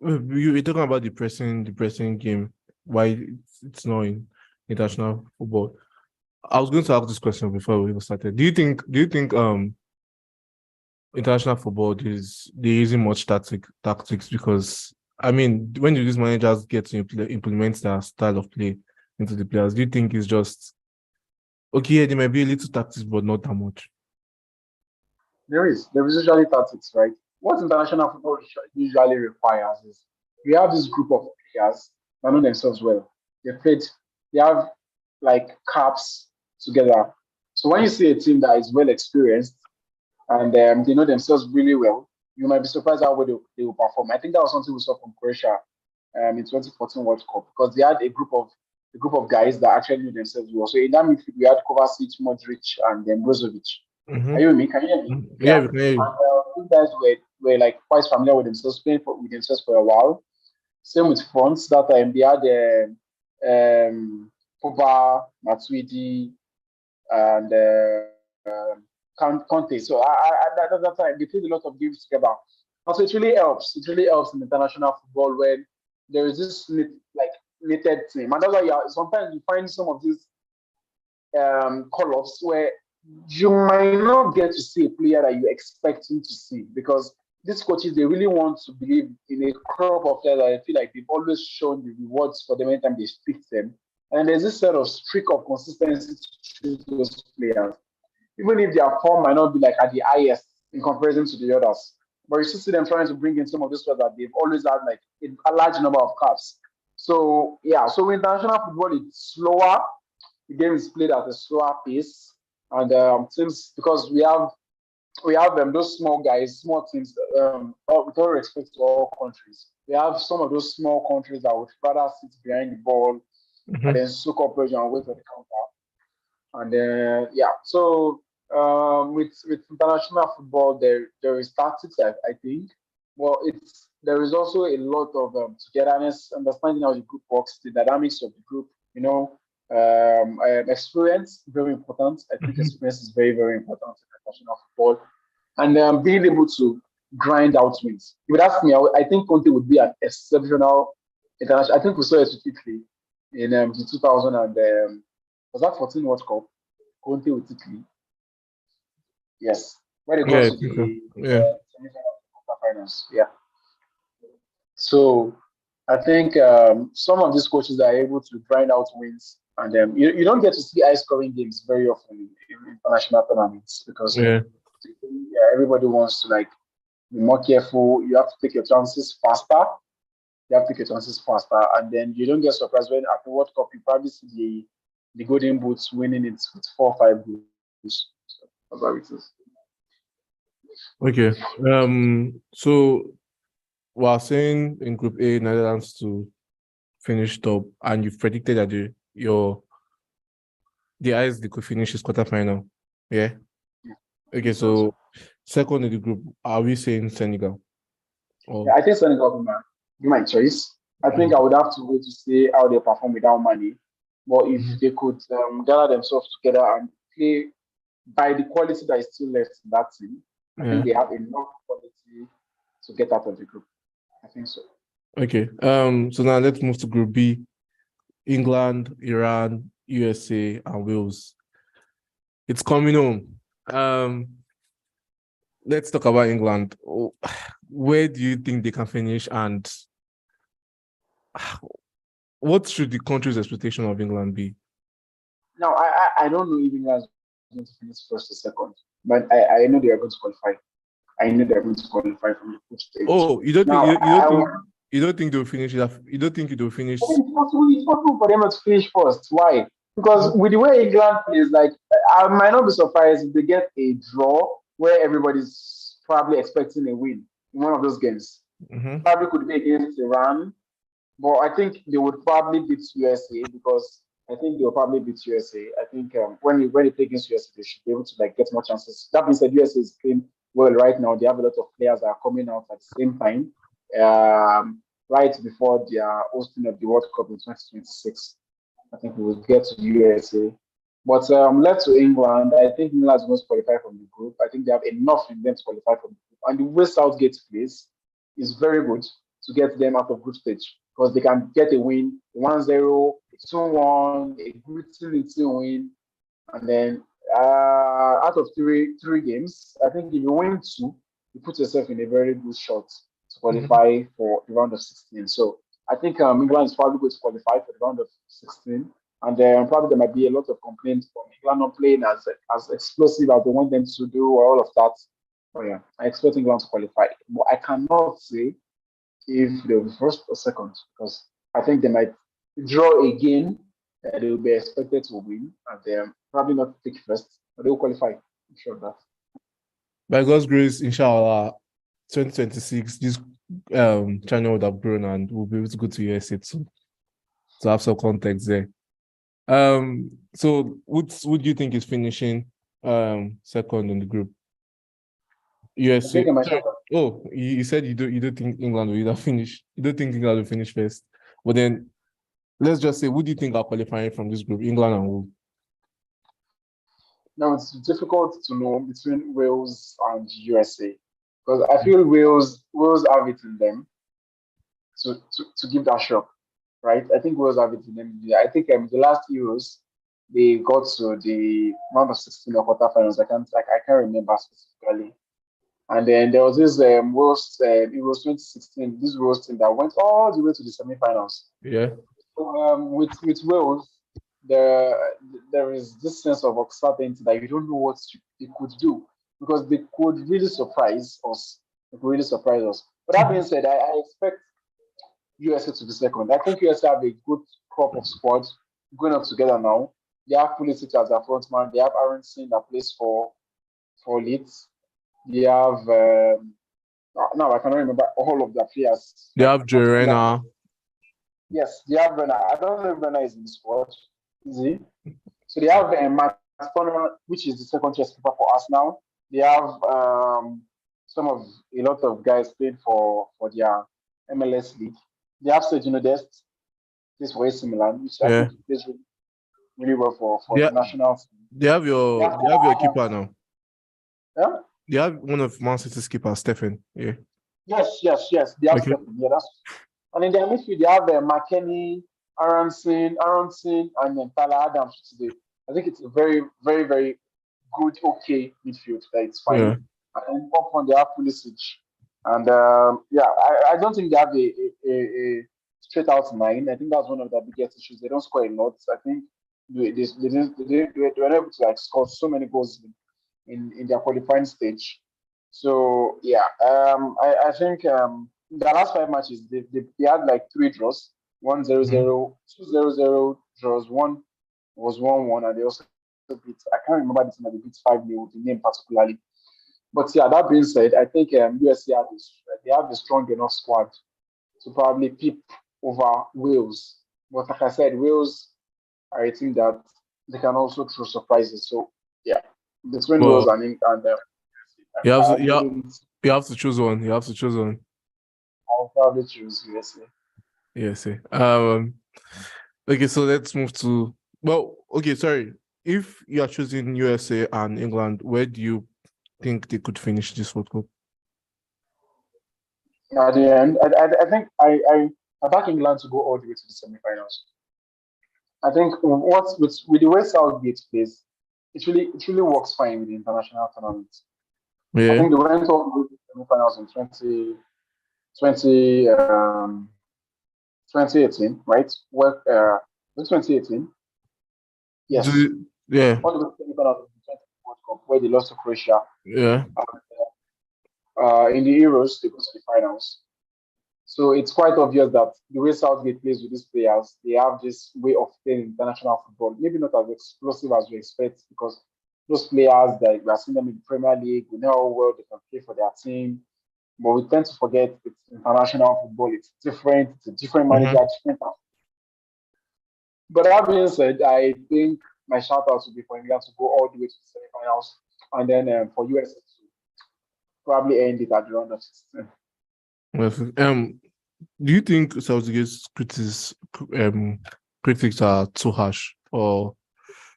we were talking about the pressing game. Why it's not in international football. I was going to ask this question before we even started. Do you think international football they're using much tactics because I mean when do these managers get to implement their style of play into the players? Do you think it's just okay? Yeah, there might be a little tactics, but not that much. There is usually tactics, right? What international football usually requires is you have this group of players that know themselves well. They have like caps together. So when you see a team that is well experienced and they know themselves really well, you might be surprised how well they will perform. I think that was something we saw from Croatia in 2014 World Cup because they had a group of guys that actually knew themselves well. So in that midfield, we had Kovacic, Modric, and then Brozovic. Are you with me? Can you hear me? Yeah, Yeah. we can hear you. And these guys were like quite familiar with themselves, with themselves for a while. Same with fronts. That time they had Pogba, Matuidi, and Conte. So that's why they played a lot of games together. Also, it really helps. It really helps in international football when there is this knitted team, and that's why sometimes you find some of these call-ups where you might not get to see a player that you're expecting to see because these coaches they really want to believe in a crop of players that I feel like they've always shown the rewards for them anytime they speak to them. And there's this sort of streak of consistency to choose those players, even if their form might not be like at the highest in comparison to the others. But you still see them trying to bring in some of those players that they've always had like a large number of caps. So yeah, so in international football it's slower. The game is played at a slower pace, and since because we have those small guys, small teams, with all respect to all countries, we have some of those small countries that would rather sit behind the ball and then soak up pressure and wait for the counter. And then yeah, so with international football, there is tactics, I think. Well, there is also a lot of togetherness, understanding how the group works, the dynamics of the group. Experience very important. I think experience is very very important in international football, and being able to grind out wins. If you ask me, I think Conte would be an exceptional international. I think we saw it with Italy in the 2000 and was that 14 World Cup? Conte with Italy, yes, when they got Yeah, to the yeah. finals, yeah. So I think some of these coaches are able to grind out wins, and you don't get to see high scoring games very often in international tournaments because Yeah. everybody wants to like be more careful. You have to take your chances faster. You have to take your chances faster, and then you don't get surprised when at the World Cup you probably see the Golden Boots winning it with 4 or 5 goals. So that's how it is. Okay. So while saying in Group A, Netherlands to finish top, and you've predicted that the eyes they could finish is quarterfinal. Yeah. Okay. So second in the group, are we saying Senegal? Yeah, I think Senegal will be my choice. I think I would have to wait to see how they perform without money. But if they could gather themselves together and play by the quality that is still left in that team, I think they have enough quality to get out of the group. I think so. Okay. So now let's move to Group B. England, Iran, USA, and Wales. It's coming home. Let's talk about England. Where do you think they can finish, and what should the country's expectation of England be? Now, I don't know if England is going to finish first or second, but I know they are going to qualify. I know they're going to qualify from the group stage. Oh, you don't now, think you don't think they'll finish that? You don't think they'll finish? It's possible for them to finish first. Why? Because with the way England plays, like I might not be surprised if they get a draw where everybody's probably expecting a win in one of those games. Probably could be against Iran, but I think they would probably beat USA because I think they'll probably beat USA. I think when they play against USA, they should be able to like get more chances. That being said, USA is playing well right now. They have a lot of players that are coming out at the same time. Right before they are hosting of the World Cup in 2026. I think we will get to USA. But left to England, I think England is going to qualify from the group. I think they have enough in them to qualify from the group. And the way Southgate plays is very good to get them out of group stage because they can get a win 1-0, 2-1, a little win. And then out of three games, I think if you win 2, you put yourself in a very good shot to qualify for the round of 16. So I think England is probably going to qualify for the round of 16. And probably there might be a lot of complaints from England not playing as explosive as they want them to do or all of that. But yeah, I expect England to qualify. But I cannot say if they'll be first or second because I think they might draw a game that they will be expected to win and they're probably not take first, but they will qualify. I'm sure of that. By God's grace, inshallah, 2026, this channel would have grown and we'll be able to go to USA to have some context there. So what do you think is finishing second in the group? USA. Oh, you said you don't think England will either finish. You don't think England will finish first. But then let's just say, who do you think are qualifying from this group? England and who? Now it's difficult to know between Wales and USA because I feel Wales have it in them to give that shock, right? I think Wales have it in them. I think the last Euros they got to the round of 16 or quarterfinals. I can't remember specifically. And then there was this Wales it was 2016 this Wales team that went all the way to the semifinals. Yeah. So, with Wales, the there is this sense of uncertainty that you don't know what they could do because they could really surprise us. They could really surprise us. But that being said, I expect USA to be second. I think USA have a good crop of squads going up together now. They have Pulisic as their front man. They have Aronson that plays for Leeds. They have now I cannot remember all of the players. They Like have particular, Jorena. yes, they have Brenner. I don't know if Brenner is in the squad. Is he? So they have Matt Turner, which is the second chess keeper for us now. They have some of a lot of guys played for their MLS league. They have Sergio Dest, plays for AC Milan, which I Yeah. think plays really well for They, the ha- national team. they have They have your keeper now. yeah? They have one of Man City's keepers, Stephen. Yeah. Yes. They have Okay. Stephen. Yeah, that's and in their midfield they have McKenny, Aronson, and then Tyler Adams today. I think it's a very, very, very good, okay midfield. That it's fine. Yeah. And up front they have Pulisic, and I don't think they have a straight out nine. I think that's one of the biggest issues. They don't score a lot. I think they were able to like score so many goals in their qualifying stage. So yeah, I think the last five matches they had like three draws, 1-0-0, Mhm. 2-0-0 draws, one was 1-1, and they also beat. I can't remember the team that they beat 5-0, the name particularly. But yeah, that being said, I think USC they have a strong enough squad to probably peep over Wales. But like I said, Wales are a team that they can also throw surprises. So yeah, between Wales But and you have I to, wouldn't. you have to choose one. You have to choose one. I'll probably choose USA. Yes. Okay, so let's move to okay, sorry. If you are choosing USA and England, where do you think they could finish this World Cup? At the end, I think I back England to go all the way to the semifinals. I think what's with the way Southgate plays, it really works fine with the international tournament. I Yeah. think they went all the way to the semifinals in 20, 2018, right? Well, 2018, yes. Yeah. All the way to the semifinals in the 20 World Cup where they lost to Croatia. Yeah. In the Euros, they go to the finals. So it's quite obvious that the way Southgate plays with these players, they have this way of playing international football. Maybe not as explosive as we expect, because those players that we are seeing them in the Premier League, we know how well they can play for their team. But we tend to forget it's international football. It's different. It's a different manager, Mm-hmm. different. But that being said, I think my shout out would be for England to go all the way to the semifinals, and then for US to probably end it at the round of 16. Yes. Do you think Southgate's critics are too harsh, or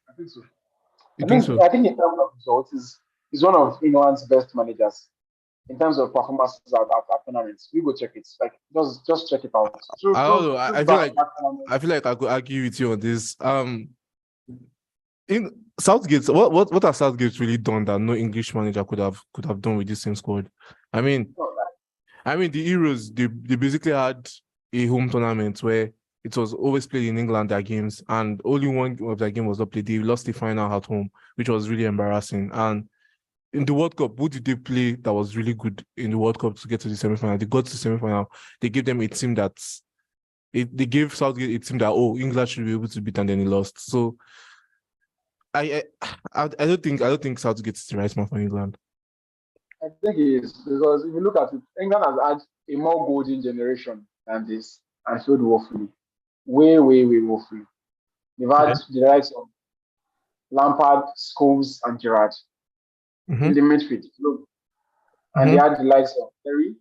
I think so. you I think think so? I think in terms of results, is one of England's best managers in terms of performances at tournaments. You go check it. Like just check it out. I don't know. Two I feel back like tournaments. I could argue with you on this. In Southgate, what has Southgate really done that no English manager could have done with this same squad? I mean, No, the Euros they basically had a home tournament where it was always played in England their games, and only one of their game was not played. They lost the final at home, which was really embarrassing. And in the World Cup, who did they play that was really good in the World Cup to get to the semi-final? They got to the semi-final. They gave them a team they gave Southgate a team that England should be able to beat, and then he lost. So I don't think Southgate is the right man for England. I think it is because if you look at it, England has had a more golden generation than this and failed woefully. Way, way, way woefully. They've had Yeah. the likes of Lampard, Scholes, and Gerrard in Mm-hmm. the midfield. Look, and they Mm-hmm. had the likes of Terry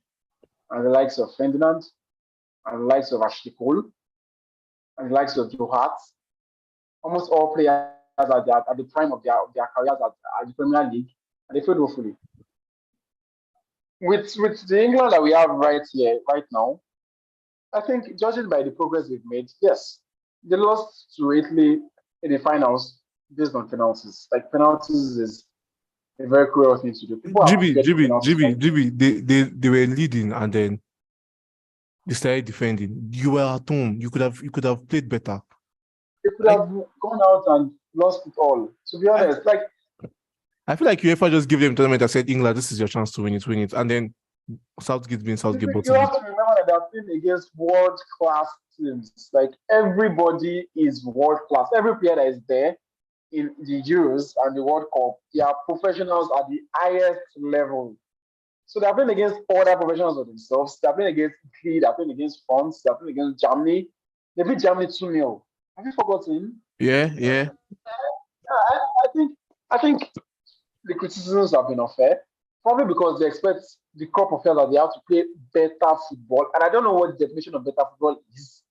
and the likes of Ferdinand and the likes of Ashley Cole and the likes of Joe Hart. Almost all players at the prime of their careers at the Premier League, and they failed woefully. With the England that we have right here, right now, I think judging by the progress they've made, yes, they lost to Italy in the finals based on penalties. Like penalties is a very cruel thing to do. People have to get penalties. They were leading and then they started defending. You were at home. You could have played better. They could have gone out and lost it all. To be honest, I feel like UEFA just gave them tournament and said, England, this is your chance to win it. And then Southgate being Southgate. You have to remember that they're playing against world-class teams. Like, everybody is world-class. Every player that is there in the Euros and the World Cup, they are professionals at the highest level. So they're playing against other professionals of themselves. They're playing against Italy, they're playing against France, they're playing against Germany. They beat Germany 2-0. Have you forgotten? Yeah. I think the criticisms have been unfair, probably because they expect the crop of players that they have to play better football. And I don't know what the definition of better football is.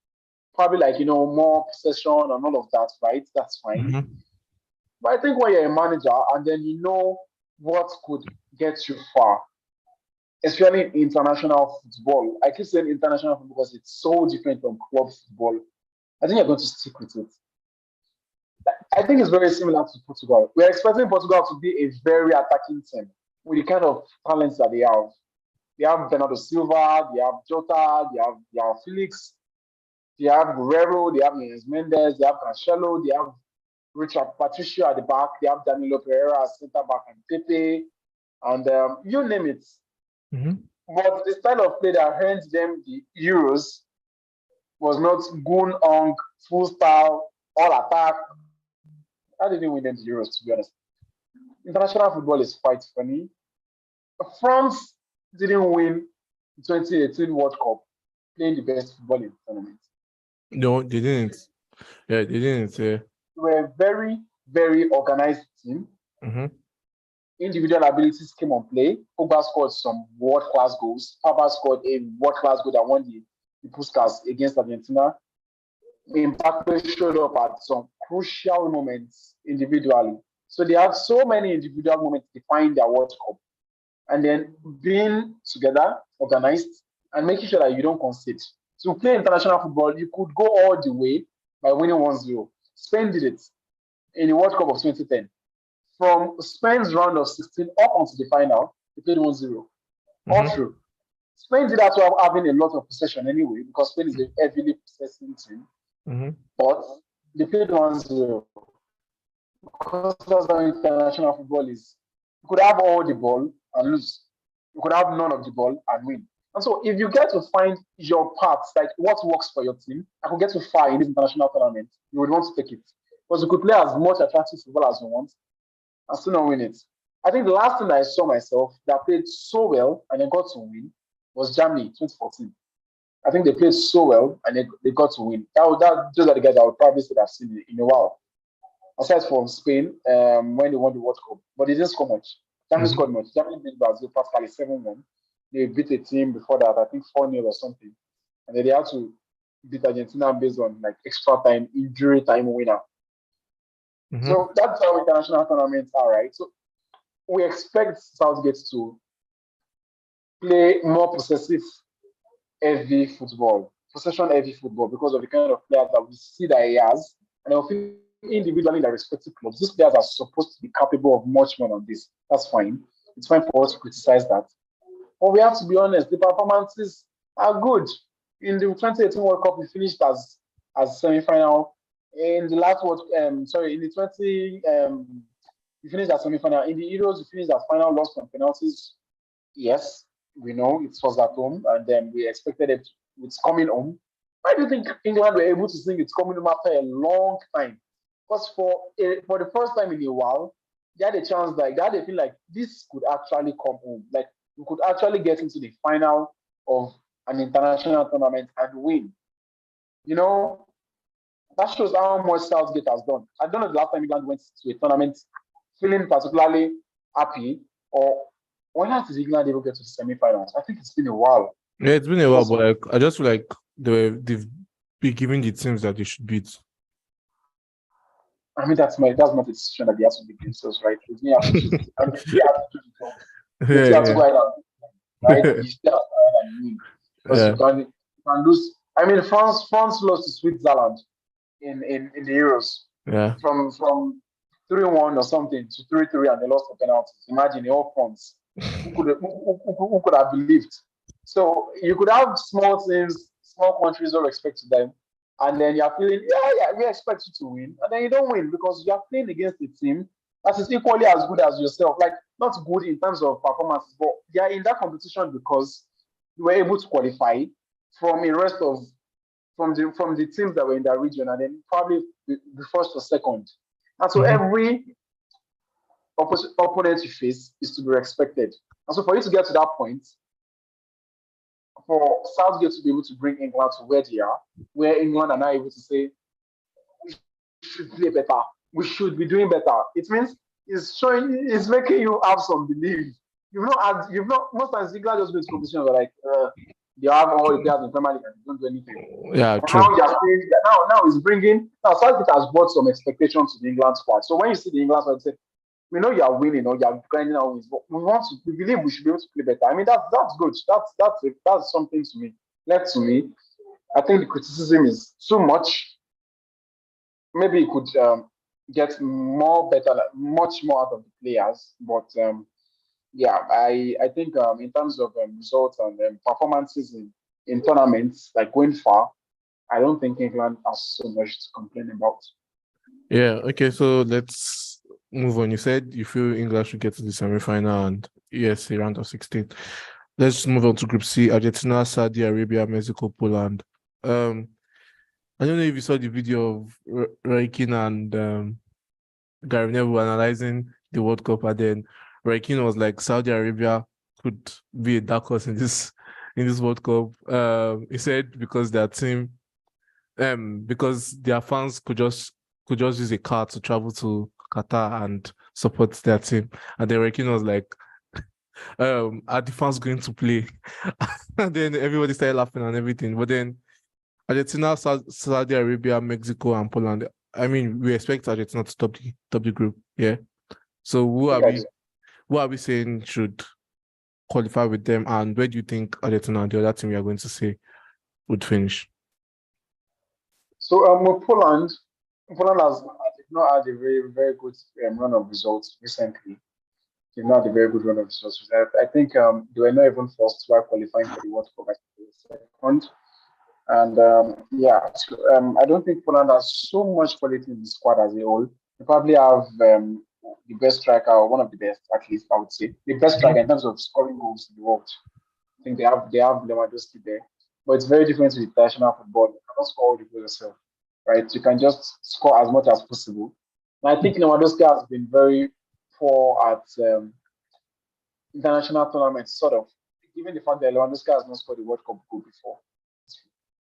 Probably like, more possession and all of that, right? That's fine. Mm-hmm. But I think when you're a manager and then you know what could get you far, especially in international football. I keep saying international football because it's so different from club football. I think you're going to stick with it. I think it's very similar to Portugal. We're expecting Portugal to be a very attacking team with the kind of talents that they have. They have Bernardo Silva, they have Jota, they have Felix, they have Guerrero, they have Nunes Mendes, they have Cancelo, they have Richard Patricio at the back, they have Danilo Pereira as centre back and Pepe, and you name it. Mm-hmm. But the style of play that earned them the Euros was not gun-on, full style, all attack. How did they win them the Euros, to be honest? International football is quite funny. France didn't win the 2018 World Cup playing the best football in the tournament. No, they didn't. Yeah, they didn't. They were a very, very organized team. Mm-hmm. Individual abilities came on play. Pogba scored some world-class goals. Pogba scored a world-class goal that won the Puskas against Argentina. Mbappe showed up at some crucial moments individually. So they have so many individual moments to define their World Cup. And then being together, organized, and making sure that you don't concede. To play international football, you could go all the way by winning 1-0. Spain did it in the World Cup of 2010. From Spain's round of 16 up onto the final, they played 1-0. Mm-hmm. All true. Spain did that to having a lot of possession anyway, because Spain is a heavily possessing team. Mm-hmm. But they played 1-0. Because that's how international football is. You could have all the ball and lose. You could have none of the ball and win. And so if you get to find your parts, like what works for your team, and could get to far in this international tournament, you would want to take it. Because you could play as much attractive football as you want and still not win it. I think the last thing I saw myself that played so well and they got to win was Germany 2014. I think they played so well and they got to win. Those are the guys I would probably say that I've seen in a while. Aside from Spain, when they won the World Cup. But they didn't score much. Germany scored much. Germany beat Brazil practically 7-1. They beat a team before that, I think 4-0 or something. And then they had to beat Argentina based on like extra time, injury time winner. Mm-hmm. So that's how international tournaments are, right? So we expect Southgate to play more possessive, heavy football, possession-heavy football, because of the kind of players that we see that he has. And I feel individually in their respective clubs, these players are supposed to be capable of much more than this. That's fine. It's fine for us to criticize that. But we have to be honest, the performances are good. In the 2018 World Cup, we finished as semi-final. In the last World in the 20, we finished as semi-final. In the Euros, we finished as final, lost from penalties. Yes, we know it was at home, and then we expected it's coming home. Why do you think England were able to sing it's coming home after a long time? Because for the first time in a while, they had a chance, like they had a feel like this could actually come home. Like we could actually get into the final of an international tournament and win. You know, that shows how much Southgate has done. I don't know the last time England went to a tournament feeling particularly happy, or when last did England ever get to the semi-finals? I think it's been a while. Yeah, it's been a while, but like, I just feel like they've been giving the teams that they should beat. I mean, that's not a decision that they have to make themselves, right? They have to choose it. I mean, they have to choose it. They still have to Yeah, go ahead and right. yeah, You still have to go ahead and win because yeah, you can lose. I mean, France lost to Switzerland in the Euros yeah. from 3-1 or something to 3-3, and they lost the penalties. Imagine the all France. Who could have believed? So you could have small teams, small countries, all respect to them, and then you're feeling, yeah, we expect you to win, and then you don't win because you're playing against a team that is equally as good as yourself. Like not good in terms of performances, but they are in that competition because you were able to qualify from the rest of from the teams that were in that region, and then probably the first or second. And so Hmm. every opponent you face is to be respected. And so for you to get to that point, for Southgate to be able to bring England to where they are, where England are now able to say, we should play better, we should be doing better. It means it's making you have some belief. You've not, most times England just wins competition, but like, they have all the players in Premier League and they don't do anything. Yeah, But true. now you're saying, now it's bringing, now Southgate has brought some expectation to the England squad. So when you see the England squad, you say, we know you are winning or you are grinding out wins, but we believe we should be able to play better. I mean, that's good. That's something to me. Left to me, I think the criticism is too much. Maybe it could get more better, like, much more out of the players. But yeah, I think in terms of results and performances in tournaments, like going far, I don't think England has so much to complain about. Yeah, okay, so let's move on. You said you feel England should get to the semi-final and yes, a round of 16. Let's move on to Group C: Argentina, Saudi Arabia, Mexico, Poland. I don't know if you saw the video of Roy Keane and Gary Neville analyzing the World Cup, and then Roy Keane was like, Saudi Arabia could be a dark horse in this World Cup. He said because their team, because their fans could just use a car to travel to Qatar and support their team, and then Roy Keane was like, are the fans going to play? And then everybody started laughing and everything, but then Argentina, Saudi Arabia, Mexico, and Poland. I mean, we expect Argentina to top the group. Yeah. So Yes. who are we saying should qualify with them, and where do you think Argentina and the other team we are going to say would finish? So with Poland has not had a very very good run of results recently. They've not had a very good run of results. I think they were not even first while qualifying for the World Cup. I think they were second. And yeah, so, I don't think Poland has so much quality in the squad as a whole. They probably have the best striker, or one of the best, at least I would say, the best striker in terms of scoring goals in the world. I think they have Lewandowski there, but it's very different with international football. You cannot score all the goals yourself, right? You can just score as much as possible. And I think Lewandowski has been very poor at international tournaments, sort of, given the fact that Lewandowski has not scored the World Cup goal before.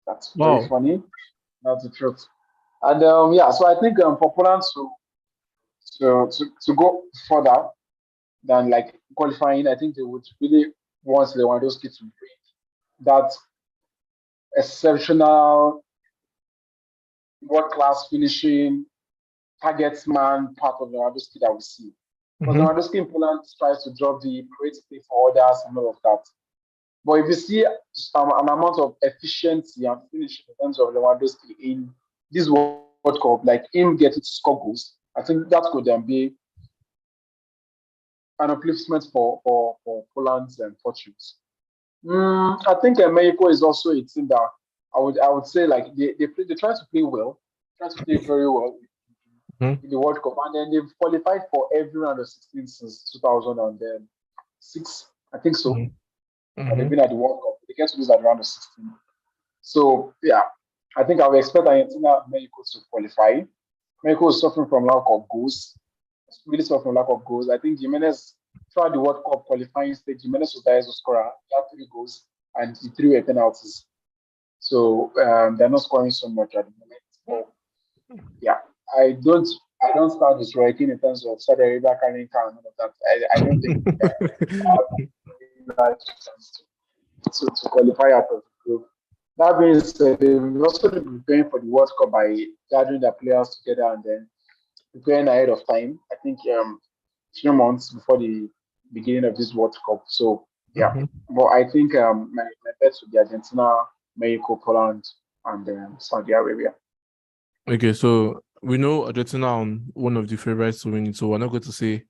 That's very Wow. funny. That's the truth. And yeah, so I think for Poland to go further than like qualifying, I think they would really want Lewandowski to bring that exceptional world class finishing targets man part of Lewandowski that we see. Because Mm-hmm. Lewandowski in Poland tries to drop the create play for others and all of that. But if you see an amount of efficiency and finishing in terms of Lewandowski in this World Cup, like him getting to score goals, I think that could be an upliftment for Poland's fortunes. I think Mexico is also a team that I would say like they try to play well, try to play very well Mm-hmm. in the World Cup, and then they've qualified for every round of 16 since 2006, I think so. And they've Mm-hmm. been at the World Cup. They get to lose at the round of 16. So yeah, I think I would expect Argentina and Mexico to qualify. Mexico is suffering from lack of goals. It's really suffering from lack of goals. I think Jimenez throughout the World Cup qualifying stage, Jimenez was the highest scorer. He had 3 goals and he threw penalties. So they're not scoring so much at the moment. But yeah, I don't I don't stand with Roy Keane in terms of Saudi Arabia carrying car and all of that. I don't think that chance to qualify out of the group. That means they've also been preparing for the World Cup by gathering their players together and then preparing ahead of time. I think few months before the beginning of this World Cup. So yeah, Mhm. but I think my bets would be Argentina, Mexico, Poland, and Saudi Arabia. Okay, so we know Argentina on one of the favorites to win it. So we're not going to say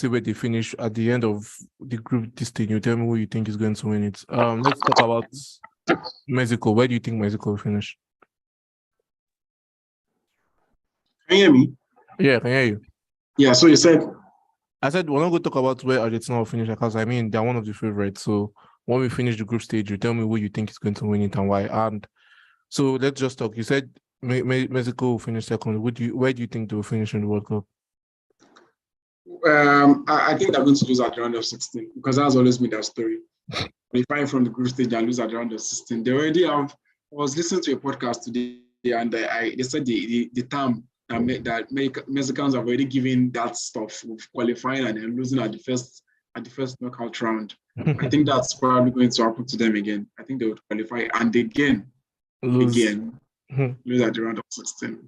where they finish at the end of the group this thing. You tell me who you think is going to win it. Let's talk about Mexico. Where do you think Mexico will finish? Can you hear me? Yeah, I can hear you. Yeah, so you said I said we're not going to talk about where Argentina will finish because I mean they're one of the favorites. So when we finish the group stage, you tell me who you think is going to win it and why. And so let's just talk. You said Mexico will finish second. Where do you think they will finish in the World Cup? I think they're going to lose at the round of 16 because that's always been their story. Qualifying from the group stage and lose at the round of 16. They already have. I was listening to a podcast today and they said the term that Mexicans have already given that stuff of qualifying and then losing at the first knockout round. I think that's probably going to happen to them again. I think they would qualify and again lose lose at the round of 16.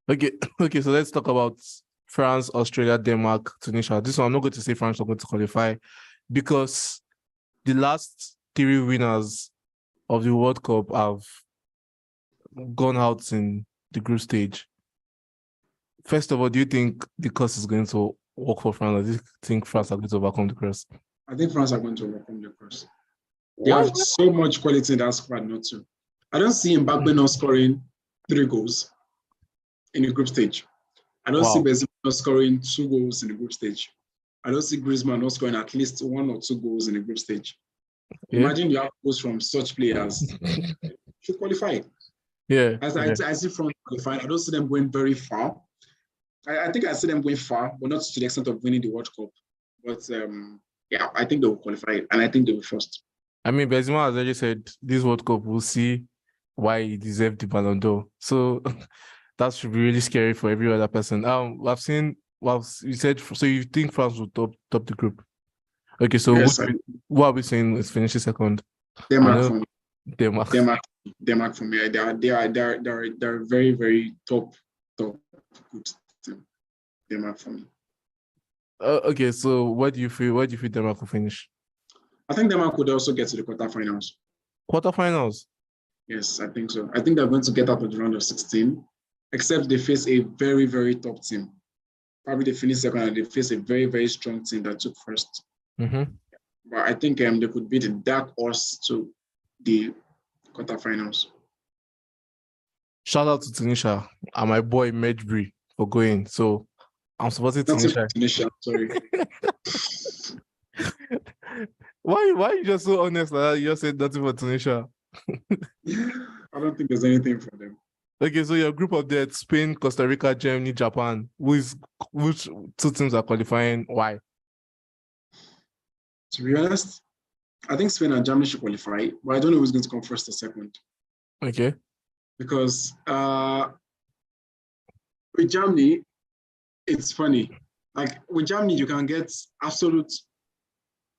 Okay. So let's talk about France, Australia, Denmark, Tunisia. This one I'm not going to say France are going to qualify because the last three winners of the World Cup have gone out in the group stage. First of all, do you think the curse is going to work for France, or do you think France are going to overcome the curse? I think France are going to overcome the curse. They Why? have so much quality in that squad not to. I don't see Mbappe not scoring 3 goals in the group stage. I don't see Benzema not scoring 2 goals in the group stage. I don't see Griezmann not scoring at least 1 or 2 goals in the group stage. Yeah. Imagine you have goals from such players. Should qualify. Yeah. I see France qualifying. I don't see them going very far. I think I see them going far, but not to the extent of winning the World Cup. But yeah, I think they will qualify, and I think they will first. I mean, Benzema has already said this World Cup, we'll see why he deserved the Ballon d'Or. So that should be really scary for every other person. I've seen. Well, you said so. You think France will top the group? Okay, so yes, what are we saying is finishing second? Denmark for me. Denmark for me. They're very, very top good team. Denmark for me. Okay, so where do you feel Denmark will finish? I think Denmark could also get to the quarterfinals. Quarterfinals? Yes, I think so. I think they're going to get out of the round of 16, except they face a very, very top team. Probably they finish second and they face a very, very strong team that took first. Mm-hmm. But I think they could be the dark horse to the quarterfinals. Shout out to Tunisia and my boy Medjbri for going. So I'm supporting Tunisia. Tunisia, sorry. Why are you just so honest like that? You just said nothing for Tunisia. I don't think there's anything for them. Okay, so your group of death, Spain, Costa Rica, Germany, Japan. Which two teams are qualifying? Why? To be honest, I think Spain and Germany should qualify, but I don't know who's going to come first or second. Okay. Because with Germany, it's funny. Like with Germany, you can get absolute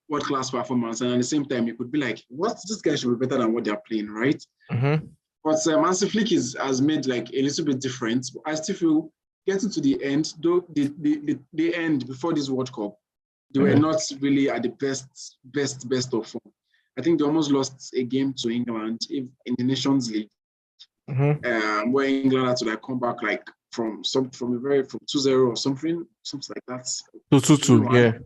world-class performance, and at the same time, you could be like, "What? This guy should be better than what they're playing, right?" Mm-hmm. But Hansi Flick has made like a little bit different. But I still feel getting to the end, though the end before this World Cup, they were not really at the best of form. I think they almost lost a game to England in the Nations League, where England had to like come back like from 2-0 or something like that. 2-2, yeah.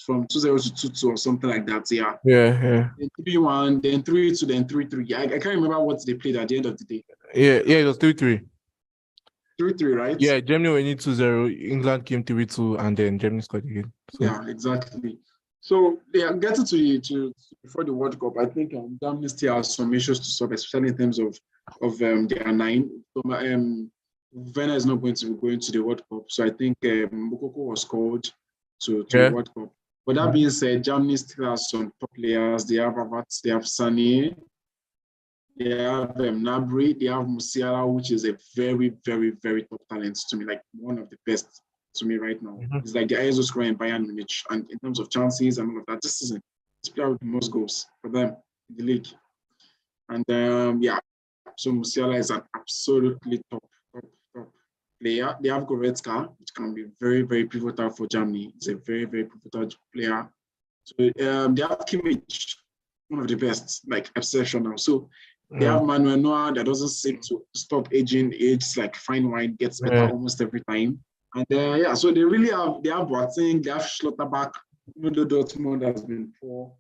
From 2-0 to 2-2 or something like that, yeah. Yeah. Then 3-1, then 3-2, then 3-3. I can't remember what they played at the end of the day. Yeah, it was 3-3. 3-3, right? Yeah, Germany were in 2-0, England came 3-2, and then Germany scored again. So. Yeah, exactly. So yeah, getting to before the World Cup, I think Germany still has some issues to solve, especially in terms of their 9. So Werner is not going to be going to the World Cup, so I think Moukoko was called to the World Cup. But that being said, Germany still has some top players. They have Havertz, they have Sané, they have Gnabry, they have Musiala, which is a very, very, very top talent to me, like one of the best to me right now. It's like the ISO scorer in Bayern Munich, and in terms of chances and all of that, this season, it's player with the most goals for them in the league. And yeah, so Musiala is an absolutely top player. They have Goretzka, which can be very, very pivotal for Germany. He's a very, very pivotal player. So they have Kimmich, one of the best, like exceptional. So they have Manuel Neuer that doesn't seem to stop aging. Ages like fine wine, gets better almost every time. And so they really have Boateng, they have Schlotterbeck, even though Dortmund has been poor.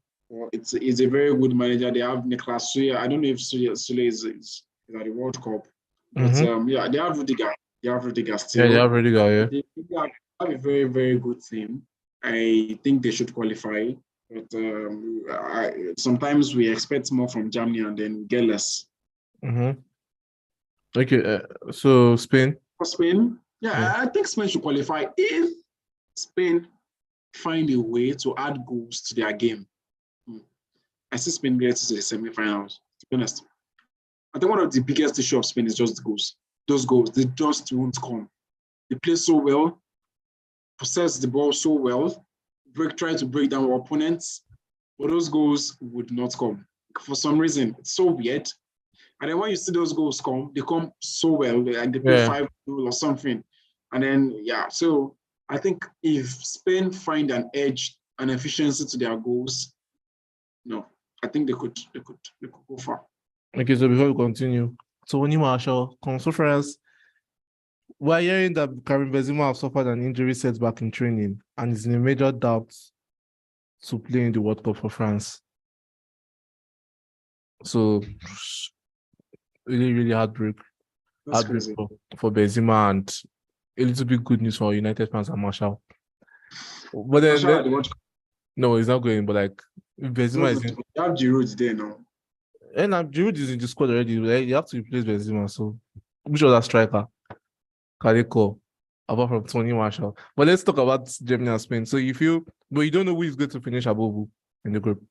It's a very good manager. They have Niklas Süle. I don't know if Süle is at the World Cup. But they have Rudiger. They have Rudiger still. Yeah, they have Rudiger, They have a very, very good team. I think they should qualify. But sometimes we expect more from Germany and then we get less. Okay, so Spain? For Spain, I think Spain should qualify if Spain find a way to add goals to their game. I see Spain get to the semi-finals, to be honest. I think one of the biggest issues of Spain is just the goals. Those goals, they just won't come. They play so well, possess the ball so well, try to break down our opponents, but those goals would not come. For some reason, it's so weird. And then when you see those goals come, they come so well, like they play 5-0 or something. And then, so I think if Spain find an edge, an efficiency to their goals, I think they could go far. Okay, so before we continue, Tony Marshall, conference, we're hearing that Karim Benzema have suffered an injury setback in training and is in a major doubt to play in the World Cup for France. So, really, really heartbreak for Benzema, and a little bit good news for United fans and Marshall. But then no, he's not going. But like, Benzema is in. You have Giroud there now. And Giroud is in the squad already. You have to replace Benzema. So, which other striker can they call apart from Tony Marshall? But let's talk about Germany and Spain. So you don't know who is going to finish above who in the group?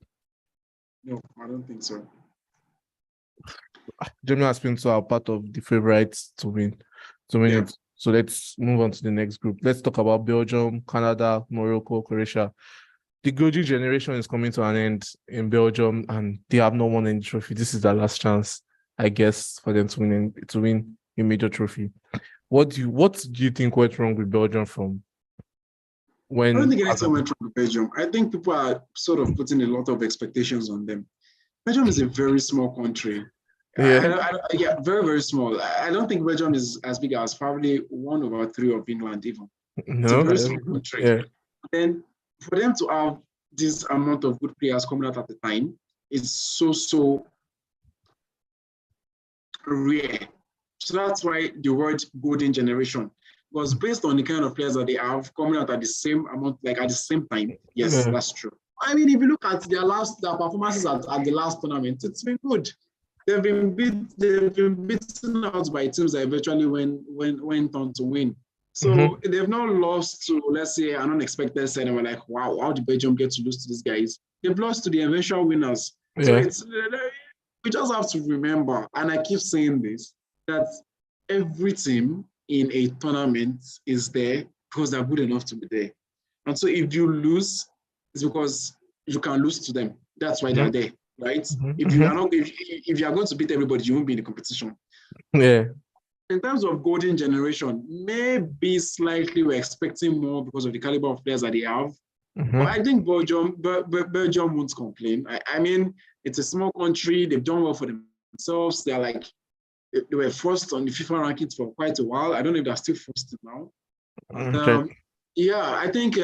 No, I don't think so. Germany and Spain are part of the favorites to win it. So let's move on to the next group. Let's talk about Belgium, Canada, Morocco, Croatia. The golden generation is coming to an end in Belgium, and they have not won any trophy. This is their last chance, I guess, for them to win a major trophy. What do you think went wrong with Belgium from when? I don't think anything went wrong with Belgium. I think people are sort of putting a lot of expectations on them. Belgium is a very small country. Very, very small. I don't think Belgium is as big as probably 1/3 of England even. It's a very small country. Yeah. Then for them to have this amount of good players coming out at the time is so rare. So that's why the word golden generation was based on the kind of players that they have coming out at the same amount, like at the same time. Yes, that's true. I mean, if you look at their performances at the last tournament, it's been good. They've been beaten out by teams that eventually went on to win. So they've not lost to, let's say, an unexpected set, and we're like, wow, how did Belgium get to lose to these guys? They've lost to the eventual winners. So we just have to remember, and I keep saying this, that every team in a tournament is there because they're good enough to be there. And so if you lose, it's because you can lose to them. That's why they're there, right? If you are not, if you are going to beat everybody, you won't be in the competition. Yeah. In terms of golden generation, maybe slightly we're expecting more because of the caliber of players that they have. But I think Belgium won't complain. I mean, it's a small country. They've done well for themselves. They're like, they were first on the FIFA rankings for quite a while. I don't know if they're still first now. I think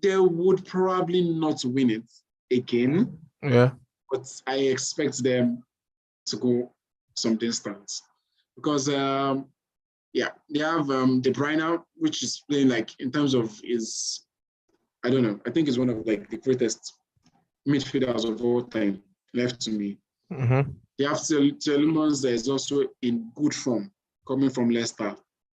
they would probably not win it again. Yeah. But I expect them to go some distance. Because, they have De Bruyne, which is playing like in terms of I don't know, I think he's one of like the greatest midfielders of all time left to me. They have Tielemans that is also in good form coming from Leicester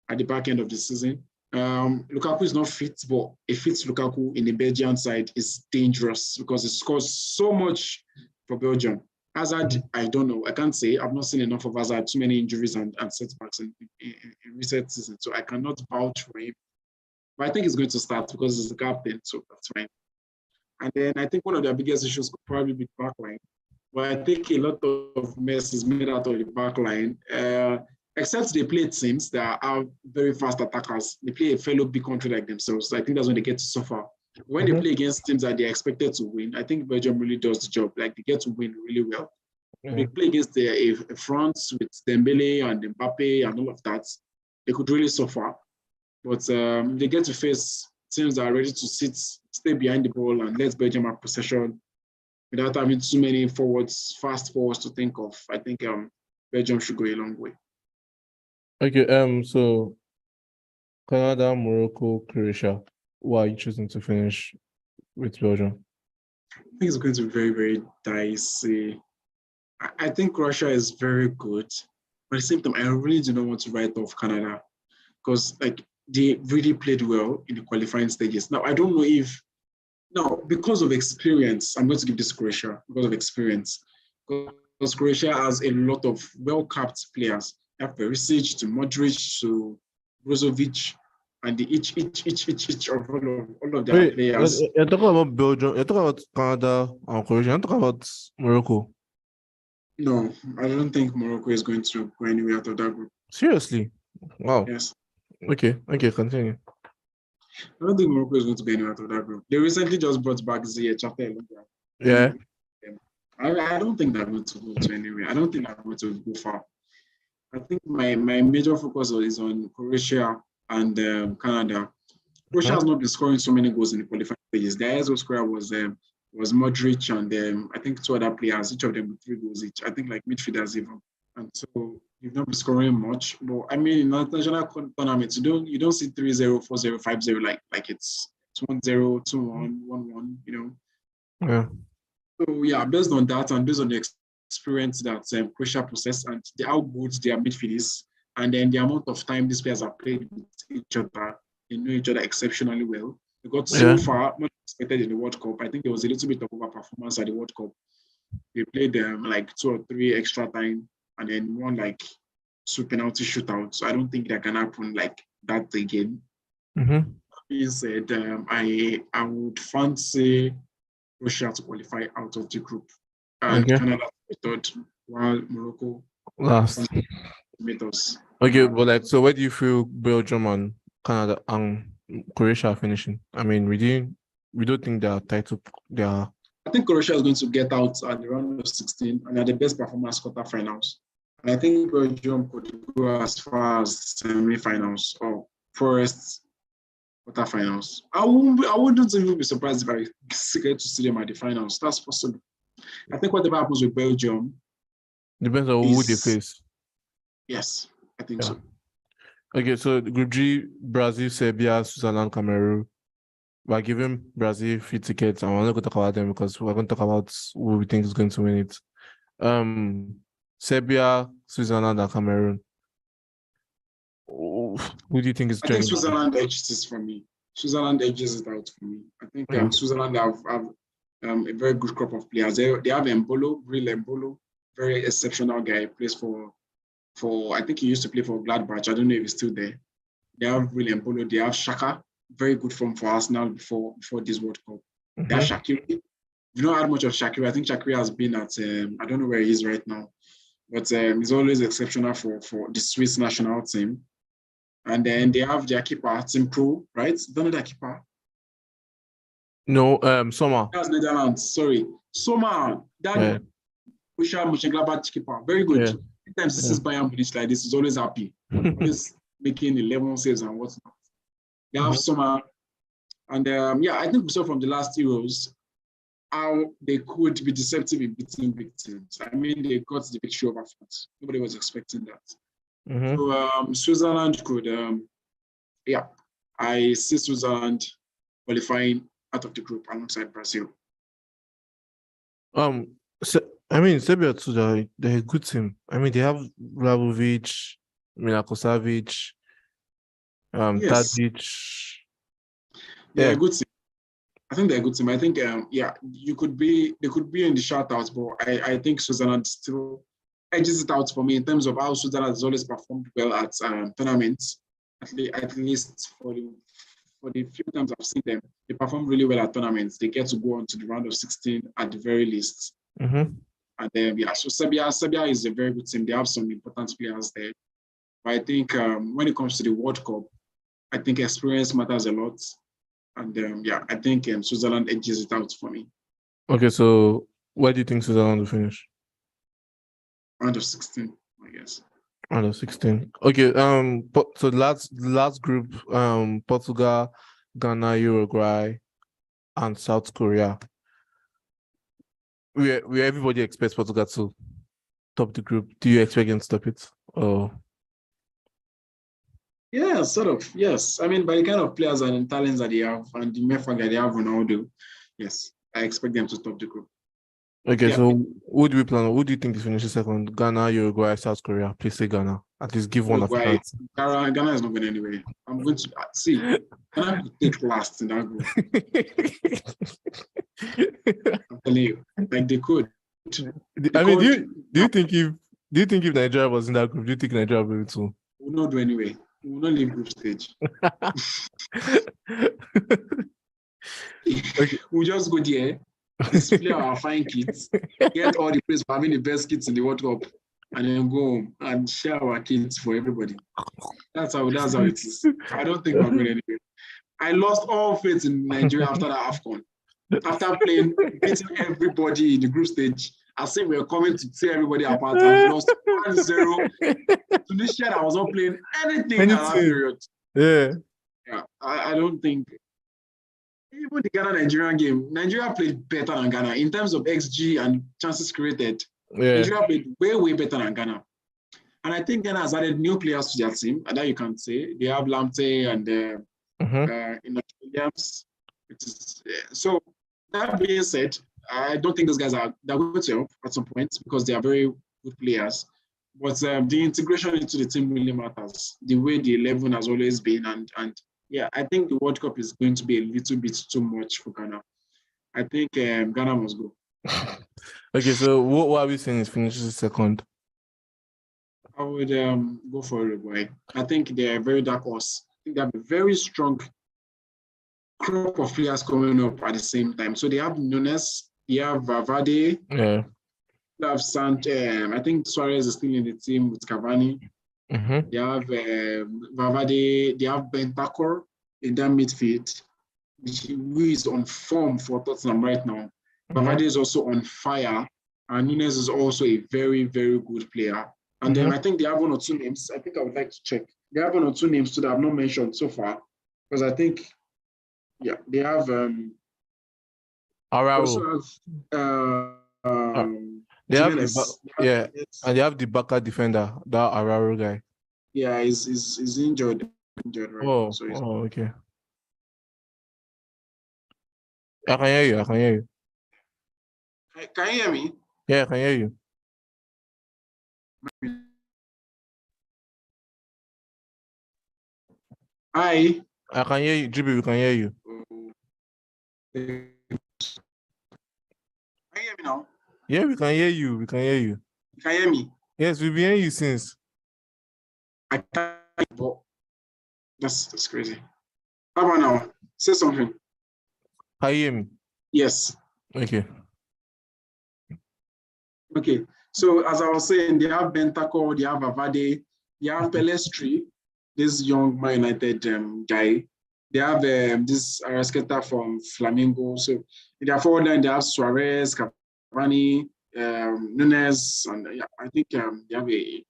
at the back end of the season. Lukaku is not fit, but a fit Lukaku in the Belgian side is dangerous because it scores so much for Belgium. Hazard, I don't know. I can't say. I've not seen enough of Hazard. Too many injuries and setbacks in recent season, so I cannot vouch for him. But I think he's going to start because he's the captain, so that's fine. And then I think one of their biggest issues could probably be the back line. But I think a lot of mess is made out of the back line. except they play teams that are very fast attackers. They play a fellow big country like themselves. So I think that's when they get to suffer. When they play against teams that they're expected to win, I think Belgium really does the job. Like they get to win really well. They play against a France with Dembele and Mbappe and all of that, they could really suffer. But they get to face teams that are ready to stay behind the ball and let Belgium have possession without having too many fast forwards to think of. I think Belgium should go a long way. Okay, so Canada, Morocco, Croatia. Why are you choosing to finish with Belgium? I think it's going to be very, very dicey. I think Russia is very good, but at the same time, I really do not want to write off Canada because like they really played well in the qualifying stages. Now I don't know if because of experience, I'm going to give this Croatia because of experience. Because Croatia has a lot of well-capped players. They have Perisic to Modric to Brozovic, and each of all of their players. You're talking about Belgium. You're talking about Canada and Croatia. You're talking about Morocco. No, I don't think Morocco is going to go anywhere out of that group. Seriously? Wow. Yes. Okay, continue. I don't think Morocco is going to go anywhere out of that group. They recently just brought back Ziyech Chappelle. Yeah. I don't think they're going to go to anywhere. I don't think they're going to go far. I think my major focus is on Croatia and Canada. Croatia has not been scoring so many goals in the qualifying stages. Their highest goal scorer was Modric and I think two other players, each of them with 3 goals each. I think like midfielders even. And so you've not been scoring much. But I mean, in international tournaments, you don't see 3-0, 4-0, 5-0 like it's 1-0, 2-1, 1-1, you know. Yeah. So yeah, based on that and based on the experience that Croatia possess and how good their midfield is, and then the amount of time these players have played with each other, they know each other exceptionally well. They got so far, much expected in the World Cup. I think there was a little bit of overperformance at the World Cup. They played like 2 or 3 extra time and then won like 2 penalty shootouts. So I don't think that can happen like that again. Mm-hmm. He said, I would fancy Russia to qualify out of the group and Canada to be 3rd, while Morocco last. Okay, but like, so where do you feel Belgium and Canada and Croatia are finishing? I mean, we don't think they are title. They are. I think Croatia is going to get out at the round of 16 and at the best performance quarterfinals. And I think Belgium could go as far as semi-finals or first quarterfinals. I wouldn't even be surprised if I get to see them at the finals. That's possible. I think whatever happens with Belgium depends on who they face. Yes, I think so. Okay, so Group G, Brazil, Serbia, Switzerland, Cameroon. We're giving Brazil free tickets, and we're not going to talk about them because we're going to talk about who we think is going to win it. Serbia, Switzerland, and Cameroon. Who do you think is? I think Switzerland edges this for me. Switzerland edges it out for me. I think Switzerland have a very good crop of players. They have Embolo, Bril Embolo, very exceptional guy. Plays for I think he used to play for Gladbach. I don't know if he's still there. They have Bril Embolo. They have Xhaka, very good form for Arsenal before this World Cup. Mm-hmm. They have Shaqiri. We've not had much of Shaqiri. I think Shaqiri has been at I don't know where he is right now, but he's always exceptional for the Swiss national team. And then they have their keeper, Tim Krul, right? Don't know their keeper. No, Sommer. That's Netherlands. Sorry, Sommer. That Borussia Mönchengladbach keeper, very good. Yeah. Sometimes this is Bayern Munich like this. He's always happy, always making 11 saves and whatnot. They have Sommer, and I think we saw from the last Euros how they could be deceptive in beating big teams. I mean, they got the victory over France. Nobody was expecting that. Mm-hmm. So Switzerland could, I see Switzerland qualifying out of the group alongside Brazil. I mean, Serbia too, they're a good team. I mean, they have Vlahovic, Milakosavic, Tadic. They're a good team. I think they're a good team. I think, they could be in the shoutouts, but I think Switzerland still edges it out for me in terms of how Switzerland has always performed well at tournaments. At least for the few times I've seen them, they perform really well at tournaments. They get to go on to the round of 16 at the very least. Mm-hmm. And then so Serbia is a very good team. They have some important players there. But I think when it comes to the World Cup, I think experience matters a lot. And I think Switzerland edges it out for me. Okay, so where do you think Switzerland will finish? Round of 16, I guess. Round of 16. Okay, so last group, Portugal, Ghana, Uruguay, and South Korea. Where everybody expects Portugal to top the group. Do you expect them to stop it? Oh. Yeah, sort of. Yes. I mean, by the kind of players and talents that they have, and the mere fact that they have Ronaldo, yes, I expect them to top the group. Okay, Yeah. so who do we plan on? Who do you think is finishing second? Ghana, Uruguay, South Korea. Please say Ghana. At least give one of Uruguay, that. Ghana is not going anywhere. I'm going to see. Ghana could take last in that group. I'm telling you, like they could. I mean, do you think if Nigeria was in that group, do you think Nigeria will be too? We will not do anyway. We will not leave group stage. Okay. We'll just go there, display our fine kits, get all the praise for having the best kits in the World Cup, and then go home and share our kits for everybody. That's how it is. I don't think we're going anywhere. I lost all faith in Nigeria after that AFCON. After beating everybody in the group stage, I think we were coming to tear everybody apart. I lost 1-0. Tunisia, I was not playing anything at that period. Yeah. Yeah, I don't think. Even the Ghana-Nigerian game, Nigeria played better than Ghana in terms of XG and chances created. Yeah. Nigeria played way, way better than Ghana. And I think Ghana has added new players to their team, and that you can say. They have Lamptey and Williams. So that being said, I don't think those guys they're going to help at some point because they are very good players. But the integration into the team really matters. The way the 11 has always been, and yeah, I think the World Cup is going to be a little bit too much for Ghana. I think Ghana must go. Okay, so what are we saying is finishes second? I would go for Uruguay. I think they're a very dark horse. I think they have a very strong crop of players coming up at the same time. So they have Nunes, they have Valverde, yeah. They have I think Suarez is still in the team with Cavani. Mm-hmm. They have Valverde, they have Bentancur in that midfield, who is on form for Tottenham right now. Valverde is also on fire, and Nunes is also a very, very good player. And then I think they have one or two names. I think I would like to check. They have one or two names too that I've not mentioned so far, because I think, yeah, they have. Also have, they have and they have the backup defender, that Araro guy. Yeah, he's injured right now. So okay. I can hear you. Can you hear me? Yeah, I can hear you. Hi. I can hear you, GB. We can hear you. Can you hear me now? Yeah, we can hear you. You can hear me? Yes, we've been hearing you since. I can't, but that's crazy. How about now? Say something. Can you hear me? Yes. Okay. So as I was saying, they have Bentancur, they have Avade, they have Pelestri, this young Man United guy. They have this Arrascaeta from Flamengo. So they are forward line. They have Suarez, Cavani, Nunes, and I think they have a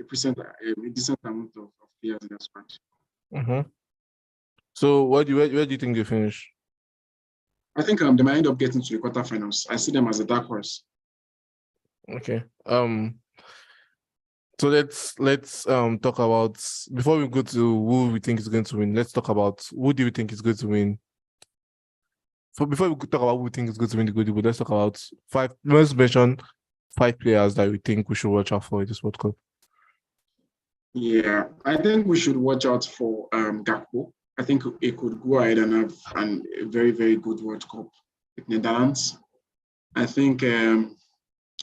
decent amount of players in that squad. So where do you think they finish? I think they might end up getting to the quarterfinals. I see them as a dark horse. Okay. So let's talk about, before we go to who we think is going to win, let's talk about who do we think is going to win. Before we talk about who we think is going to win the Goody Boot, let's talk about let's mention 5 players that we think we should watch out for in this World Cup. Yeah, I think we should watch out for Gakpo. I think it could go ahead and have a very, very good World Cup with Netherlands. I think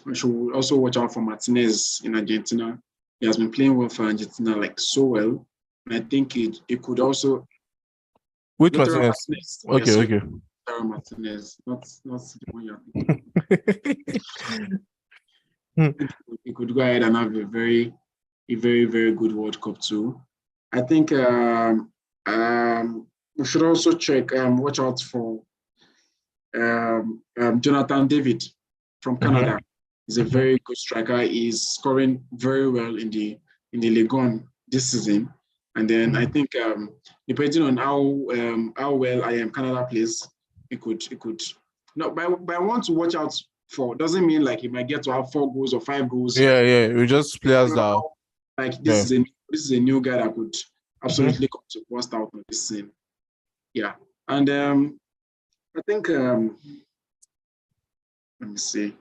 we should also watch out for Martinez in Argentina. He has been playing well for Argentina, like so well. And I think it could also. Which Martinez? Okay, okay. Martinez, not the one you're thinking. It could go ahead and have a very a very, very good World Cup too. I think we should also watch out for Jonathan David from Canada. He's a very good striker. He's scoring very well in the Ligue 1 this season. And then I think depending on how well Canada plays, it could. No, but I want to watch out for. Doesn't mean like he might get to have 4 goals or 5 goals. Yeah. We just players that like this is a new guy that could absolutely come to burst out on this scene. Yeah, and I think let me see.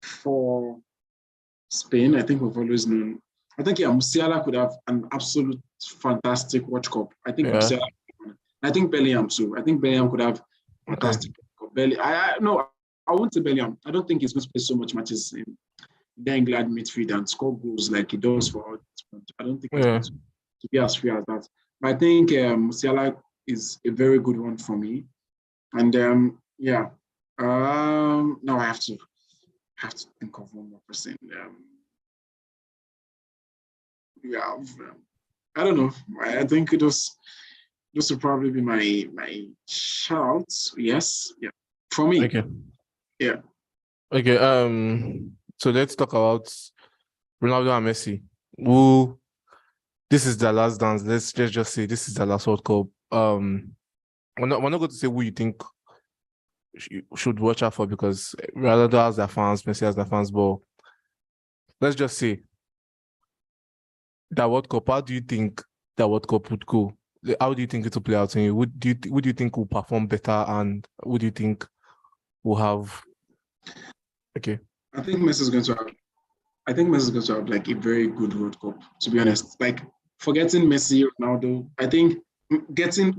For Spain, I think we've always known. I think Musiala could have an absolute fantastic World Cup. I think Musiala. I think Bellingham too. I think Bellingham could have fantastic World Cup. I won't say Bellingham. I don't think he's going to play so much matches in the England midfield and score goals like he does for all. I don't think it's going to be as free as that. But I think Musiala is a very good one for me. And now I have to think of one more person. I don't know. I think those will probably be my shouts. Yes, yeah. For me. Okay. Yeah. Okay. So let's talk about Ronaldo and Messi. Who this is their last dance. Let's just say this is their last World Cup. We're not going to say who you think should watch out for because Ronaldo has their fans, Messi has their fans, but let's just say that World Cup. How do you think that World Cup would go? How do you think it will play out? And who do you think will perform better, and who do you think will have? Okay, I think Messi is going to have like a very good World Cup. To be honest, like forgetting Messi, Ronaldo, I think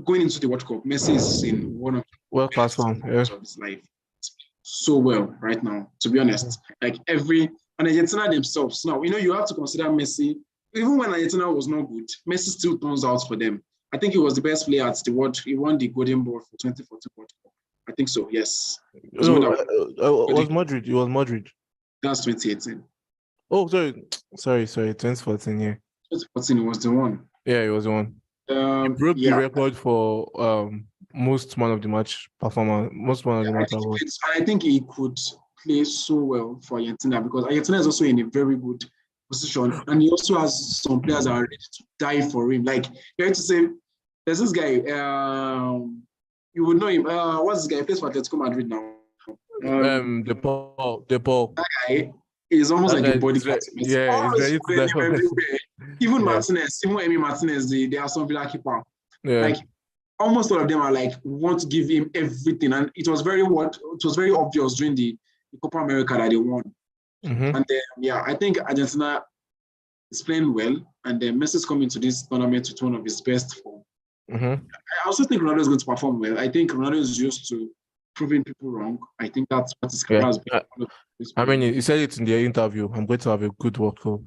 going into the World Cup, Messi is in one of world class form of his life so well right now. To be honest, like and Argentina themselves now, you have to consider Messi. Even when Argentina was not good, Messi still turns out for them. I think he was the best player at the world. He won the Golden Ball for 2014 World Cup. I think so. Yes. It was Madrid. It was Madrid. That's 2018. Oh, sorry. 2014. Yeah. 2014 was the one. Yeah, it was the one. He broke the record for most man of the match performer. Most man of the match award. I think he could play so well for Argentina because Argentina is also in a very good position, and he also has some players that are ready to die for him. Like you have to say, there's this guy. You would know him. What's this guy? He plays for Atletico Madrid now. De Paul. That guy is almost like a body part. He's ready to die for him. Even Martinez, even Emi Martinez, they are some Villa keeper. Yeah. Like almost all of them are like want to give him everything, and it was very obvious during the Copa America that they won. Mm-hmm. And then I think Argentina is playing well, and then Messi is coming to this tournament with one of his best form. Mm-hmm. I also think Ronaldo is going to perform well. I think Ronaldo is used to proving people wrong. I think that's what his career has been. I mean, he said it in the interview. I'm going to have a good World Cup.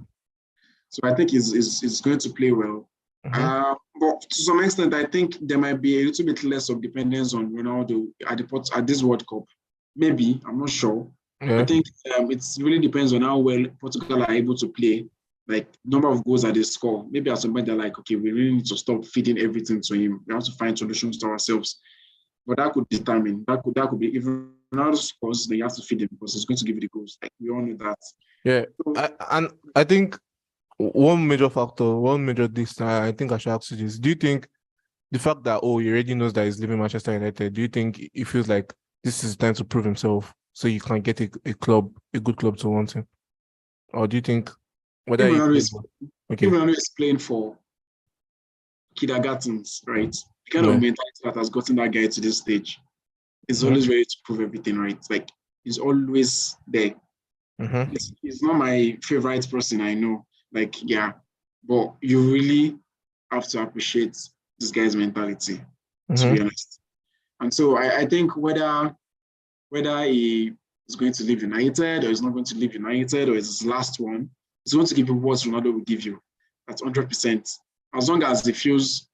So I think he's going to play well. Mm-hmm. But to some extent, I think there might be a little bit less of dependence on Ronaldo at this World Cup. Maybe, I'm not sure. Yeah. I think it really depends on how well Portugal are able to play, like number of goals that they score. Maybe at some point they're like, okay, we really need to stop feeding everything to him. We have to find solutions to ourselves. But that could determine, that could be, if Ronaldo scores, then you have to feed him because he's going to give you the goals. Like we all know that. Yeah, so, I think one major this I think I should ask you this. Do you think the fact that he already knows that he's leaving Manchester United, do you think he feels like this is time to prove himself so you can get a good club to want him? Or do you think whether Ronaldo is playing for kindergartens, right? The kind of mentality that has gotten that guy to this stage is always ready to prove everything, right? Like he's always there. Mm-hmm. He's not my favorite person, I know. Like, but you really have to appreciate this guy's mentality, to be honest. And so I think whether he is going to leave United or he's not going to leave United or it's his last one, he's going to give you what Ronaldo will give you. That's 100%. As long as he feels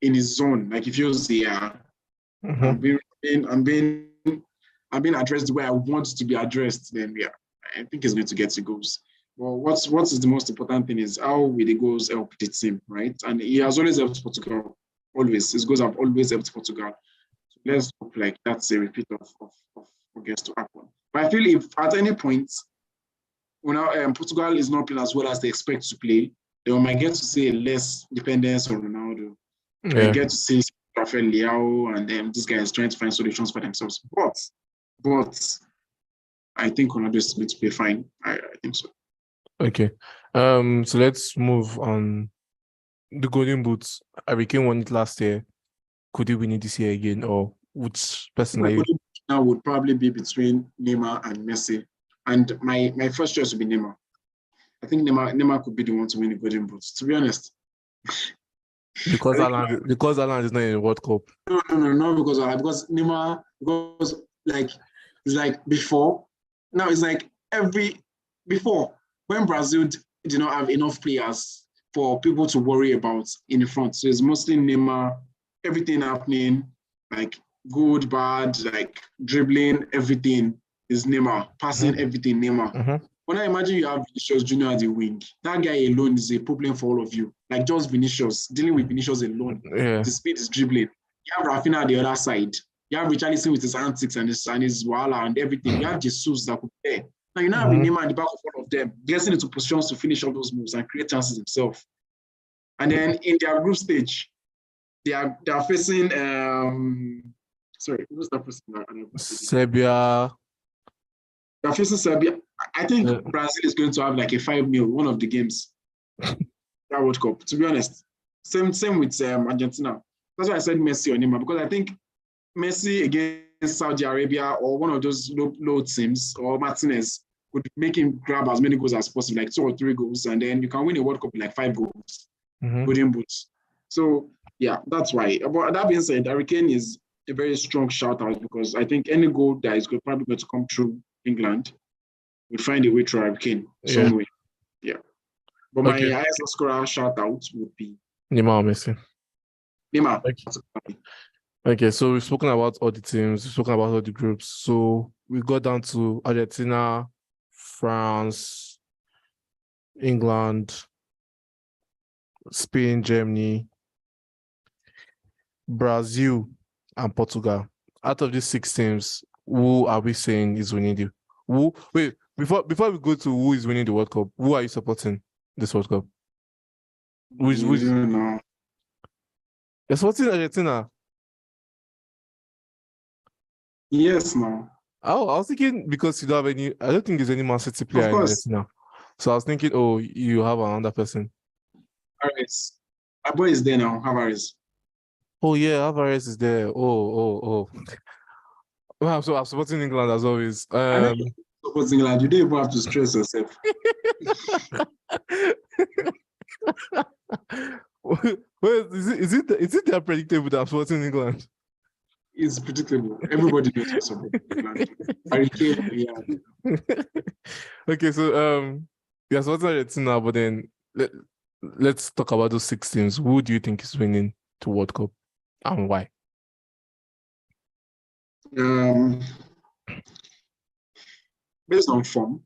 in his zone, like he feels I'm being addressed the way I want to be addressed, then I think he's going to get the goals. Well, what is the most important thing is how will the goals help the team, right? And he has always helped Portugal. Always. His goals have always helped Portugal. So let's hope like that's a repeat of what gets to happen. But I feel if at any point when Portugal is not playing as well as they expect to play, they might get to see less dependence on Ronaldo. They get to see Rafael Leao and this guy is trying to find solutions for themselves. But I think Ronaldo is going to play fine. I think so. Okay. So let's move on. The Golden Boots. Harry Kane won it last year. Could he win it this year again, or which person are you? Now would probably be between Neymar and Messi, and my first choice would be Neymar. I think Neymar could be the one to win the Golden Boots. To be honest, because Haaland is not in the World Cup. No, because Neymar, because it's like before. Now it's like before when Brazil did not have enough players for people to worry about in the front. So it's mostly Neymar, everything happening, like good, bad, like dribbling, everything is Neymar, passing everything, Neymar. When I imagine you have Vinicius Junior at the wing, that guy alone is a problem for all of you. Like just Vinicius, dealing with Vinicius alone. Yeah. The speed is dribbling. You have Rafinha at the other side. You have Richarlison with his antics and his wala and everything. You have Jesus that could play. Now you now have Neymar at the back of all of them, getting into positions to finish all those moves and create chances himself. And then in their group stage, they are facing who's that person? Serbia. They're facing Serbia. I think Brazil is going to have like a 5-0 one of the games. That World Cup, to be honest. Same with Argentina. That's why I said Messi or Neymar, because I think Messi against Saudi Arabia or one of those low teams or Martinez could make him grab as many goals as possible, like 2 or 3 goals, and then you can win a World Cup with like 5 goals. Golden Boots. So yeah, that's why. But that being said, Harry Kane is a very strong shout out because I think any goal that is probably going to come through England will find a way through Harry Kane some way. Yeah. But my highest scorer shout out would be Neymar or Messi. Neymar. Okay, so we've spoken about all the teams, we've spoken about all the groups. So we got down to Argentina, France, England, Spain, Germany, Brazil, and Portugal. Out of these 6 teams, who are we saying is winning the before we go to who is winning the World Cup, who are you supporting this World Cup? You're supporting Argentina? Yes, no. Oh, I was thinking because you don't have any. I don't think there's any Man City player in Argentina. So I was thinking, oh, you have another person. Alvarez. Our boy is there now, Alvarez. Oh yeah, Alvarez is there. Oh. Well, so I'm supporting England as always. I know supporting England. You don't even have to stress yourself. Well, is it that predictable that I'm supporting England? It's predictable. Everybody knows to support England. Harry Kane, yeah. Okay, so you're supporting Argentina, but then let's talk about those 6 teams. Who do you think is winning the World Cup and why? Based on form,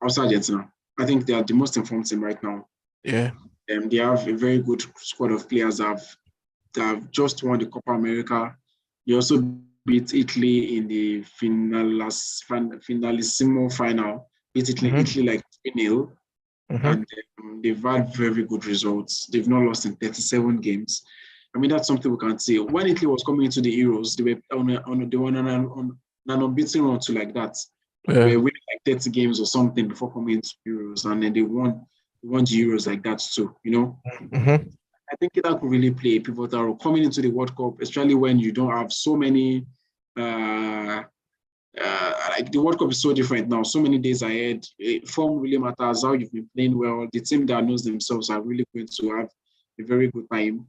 also Argentina. I think they are the most informed team right now. Yeah. They have a very good squad of players that have just won the Copa America. They also beat Italy in the finalissimo final. Beat Italy like 3-0. And they've had very good results. They've not lost in 37 games. I mean, that's something we can say. When Italy was coming into the Euros, they were on an unbeaten run to like that. Yeah. They were winning like 30 games or something before coming into Euros, and then they won the Euros like that too, you know? I think that could really play a pivotal role coming into the World Cup, especially when you don't have so many like the World Cup is so different now, so many days ahead. Form really matters, how you've been playing well. The team that knows themselves are really going to have a very good time.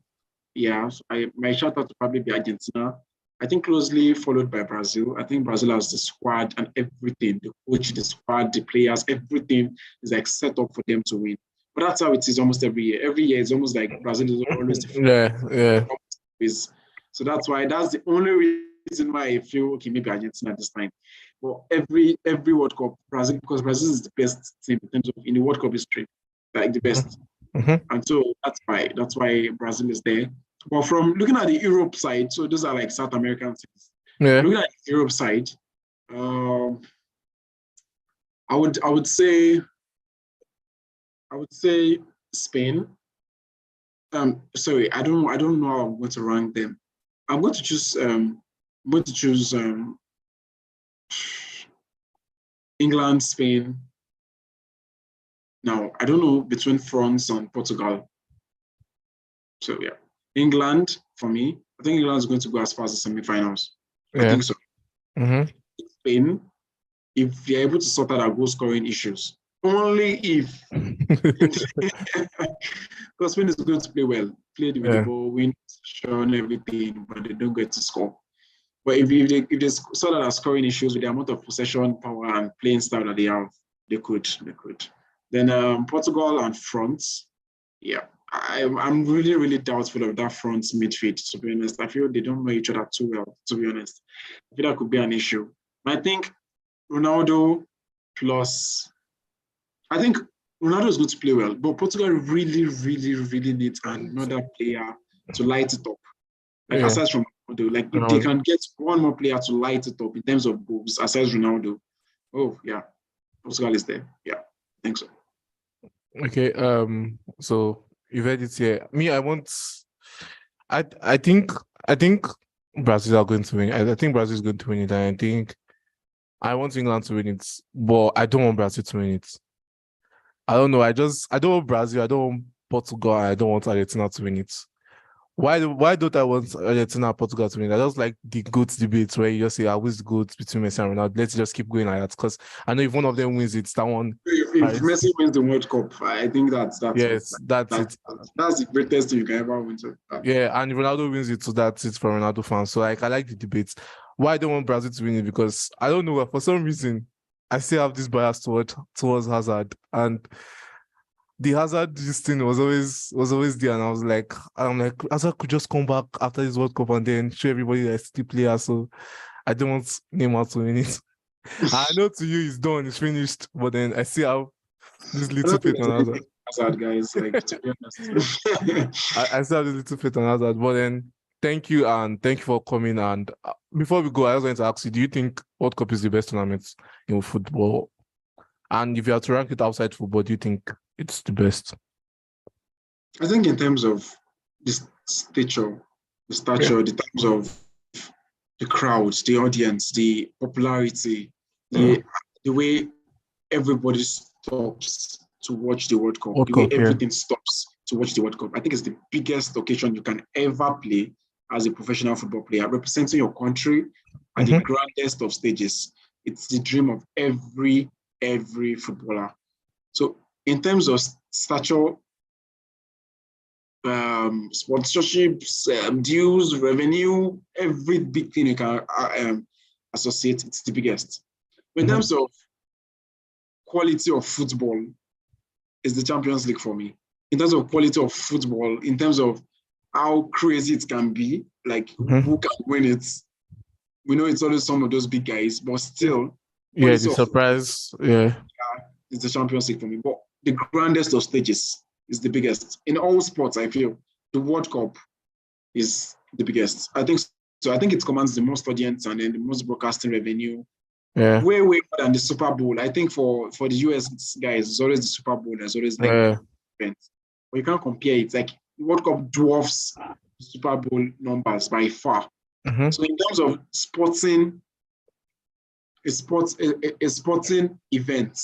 Yeah, so my shout out to probably be Argentina. I think closely followed by Brazil. I think Brazil has the squad and everything, the coach, the squad, the players, everything is like set up for them to win. But that's how it is almost every year. Every year it's almost like Brazil is always the yeah. So that's the only reason why I feel okay, maybe Argentina this time. But every World Cup, Brazil, because Brazil is the best team in terms of in the World Cup history, like the best. Mm-hmm. And so that's why Brazil is there. But from looking at the Europe side, so those are like South American teams. Yeah. Looking at the Europe side, I would say Spain. Sorry, I don't know how I'm going to rank them. I'm going to choose England, Spain. Now, I don't know between France and Portugal. So yeah, England for me. I think England is going to go as far as the semifinals. Yeah. I think so. Mm-hmm. Spain, if you're able to sort out our goal scoring issues, only if, because Spain is going to play well, play with the ball, win, shown everything, but they don't get to score. But if they sort out our scoring issues with the amount of possession, power, and playing style that they have, they could. Then Portugal and France, yeah. I'm really, really doubtful of that front midfield, to be honest. I feel they don't know each other too well, to be honest. I feel that could be an issue. But I think Ronaldo plus... I think Ronaldo is going to play well, but Portugal really, really, really needs another player to light it up. Like aside from Ronaldo, like if they can get one more player to light it up in terms of goals, aside Ronaldo, oh yeah, Portugal is there. Yeah, I think so. Okay, so you've heard it here. Me, I think Brazil are going to win. I think Brazil is going to win it. And I think I want England to win it, but I don't want Brazil to win it. I don't know. I don't want Brazil. I don't want Portugal. I don't want Argentina to win it. Why don't I want Argentina and Portugal to win? I just like the GOAT debates where you just say, who's the GOAT between Messi and Ronaldo? Let's just keep going like that. Because I know if one of them wins, it's that one. If Messi wins the World Cup, I think that's it. That's the greatest thing you can ever win. Yeah, and if Ronaldo wins it, so that's it for Ronaldo fans. So like I like the debates. Why I don't want Brazil to win it? Because I don't know, for some reason I still have this bias towards Hazard, and the Hazard this thing was always there, and I'm like Hazard could just come back after this World Cup and then show everybody that he's still player. So I don't want Neymar to win it. I know to you it's done, it's finished, but then I still have this little faith on Hazard. Hazard, guys, like to be honest. I still have this little faith on Hazard, but then thank you for coming. And before we go, I was going to ask you, do you think World Cup is the best tournament in football? And if you have to rank it outside football, do you think it's the best? I think in terms of the stature, the terms of the crowds, the audience, the popularity, the way everybody stops to watch the World Cup, the way everything stops to watch the World Cup. I think it's the biggest occasion you can ever play as a professional football player, representing your country at the grandest of stages. It's the dream of every footballer. So in terms of stature, sponsorships, dues, revenue, every big thing you can associate, it's the biggest. But in terms of quality of football, it's the Champions League for me. In terms of quality of football, in terms of how crazy it can be, like who can win it, we know it's always some of those big guys, but still. Yeah, the surprise. Yeah. It's the Champions League for me. But the grandest of stages is the biggest. In all sports, I feel the World Cup is the biggest. I think so. I think it commands the most audience and then the most broadcasting revenue. Yeah. Way more than the Super Bowl. I think for the US guys, it's always the Super Bowl. It's always like events. But you can't compare it. Like the World Cup dwarfs the Super Bowl numbers by far. So in terms of a sporting event,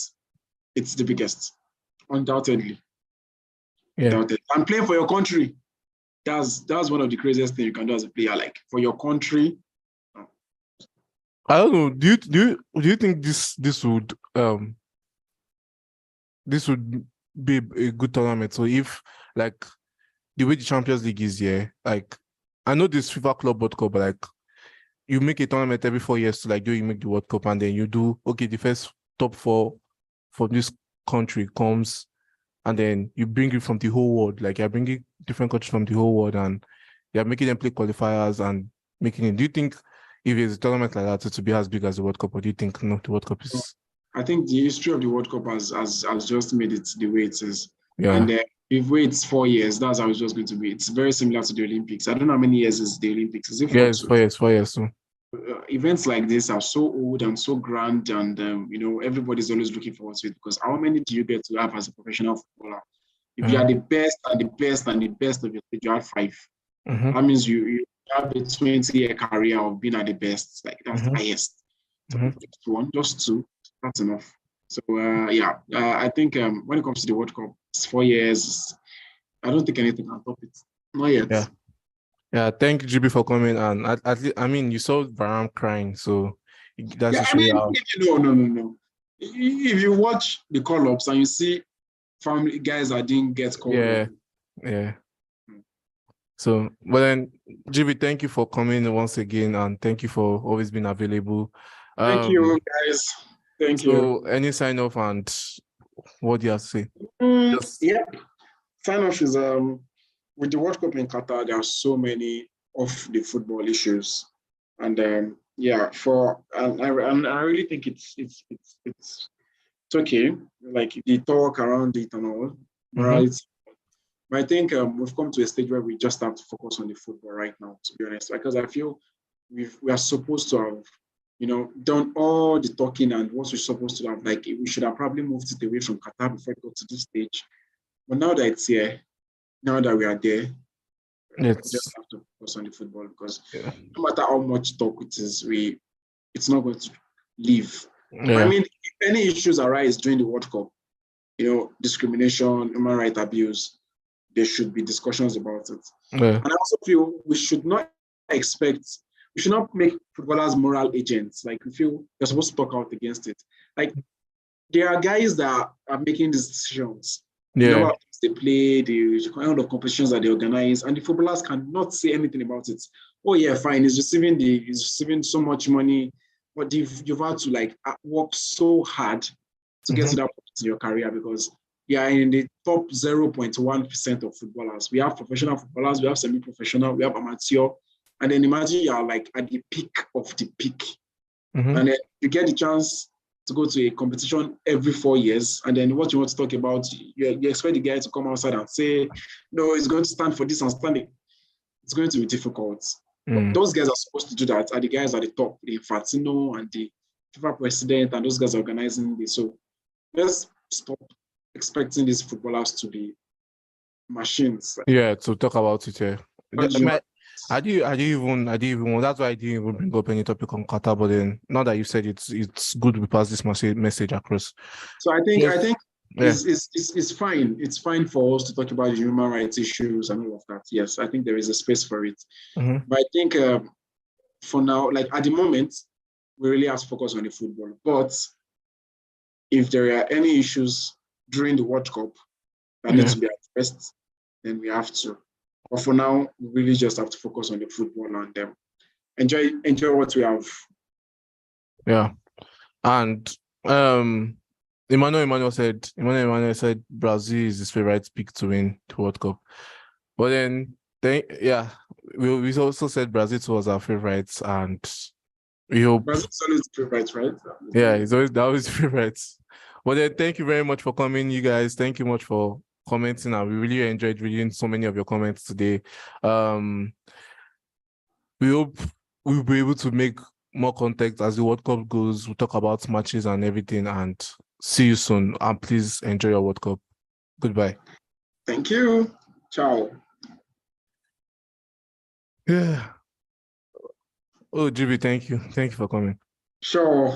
it's the biggest, undoubtedly. Yeah. And playing for your country, that's one of the craziest things you can do as a player. Like for your country. I don't know. Do you think this would be a good tournament? So if like the way the Champions League is here, like I know this FIFA Club World Cup, but like you make a tournament every 4 years to you make the World Cup, and then you do the first top 4 from this country comes, and then you bring it from the whole world. Like you're bringing different countries from the whole world, and you're making them play qualifiers and making it. Do you think if it's a tournament like that, to be as big as the World Cup, or do you think no, the World Cup is? I think the history of the World Cup has just made it the way it is. Yeah. And if it's 4 years, that's how it's just going to be. It's very similar to the Olympics. I don't know how many years is the Olympics. Is it Yeah, it's 4 years too. Events like this are so old and so grand, and everybody's always looking forward to it, because how many do you get to have as a professional footballer? If you are the best and the best and the best of your stage, you have 5. That means you have a 20-year career of being at the best. Like that's the highest. So just 1, just 2, that's enough. So I think when it comes to the World Cup, it's 4 years. I don't think anything can top it. Not yet. Yeah. Thank you, GB, for coming. And at least, I mean, you saw Varane crying, so that's just no. If you watch the call-ups and you see family guys that didn't get called up. Yeah. So, but then, GB, thank you for coming once again, and thank you for always being available. Thank you, guys. Thank you. So, any sign off and what do you have to say? Sign off is with the World Cup in Qatar, there are so many of the football issues, and I really think it's okay. Like the talk around it and all, right? But I think we've come to a stage where we just have to focus on the football right now, to be honest, because I feel we are supposed to have, done all the talking and what we're supposed to have. Like we should have probably moved it away from Qatar before it got to this stage. But now that it's here, now that we are there, we just have to focus on the football, because no matter how much talk it is, it's not going to leave. I mean, if any issues arise during the World Cup, discrimination, human rights abuse, there should be discussions about it. And I also feel we should not make footballers moral agents. Like we feel they're supposed to talk out against it. Like there are guys that are making these decisions. The number of games they play, the kind of competitions that they organize, and the footballers cannot say anything about it. Oh yeah, fine, he's receiving so much money, but you've had to work so hard to get to that point in your career, because you are in the top 0.1% of footballers. We have professional footballers, we have semi-professional, we have amateur, and then imagine you are at the peak of the peak, and then you get the chance to go to a competition every 4 years, and then what you want to talk about, you expect the guy to come outside and say, no, he's going to stand for this and standing. It's going to be difficult. But those guys are supposed to do that, are the guys at the top, the Infantino and the FIFA president, and those guys organizing this. So let's stop expecting these footballers to be machines. Yeah, to talk about it. I do even that's why I didn't even bring up any topic on Qatar, but then now that you said it's good we pass this message across. So I think it's fine. It's fine for us to talk about human rights issues and all of that. Yes, I think there is a space for it. But I think for now, at the moment, we really have to focus on the football. But if there are any issues during the World Cup that need to be addressed, then we have to. But for now, we really just have to focus on the football and enjoy what we have. Yeah. And Emmanuel said Brazil is his favorite pick to win the World Cup. But then we also said Brazil was our favorites, and we hope Brazil's always favorites, right? Yeah, it's always favorites. Well then, thank you very much for coming, you guys. Thank you much for commenting, and we really enjoyed reading so many of your comments today. We hope we'll be able to make more contact as the World Cup goes. We'll talk about matches and everything, and see you soon. And please enjoy your World Cup. Goodbye. Thank you. Ciao. Yeah. Oh, GB, thank you. Thank you for coming. Sure.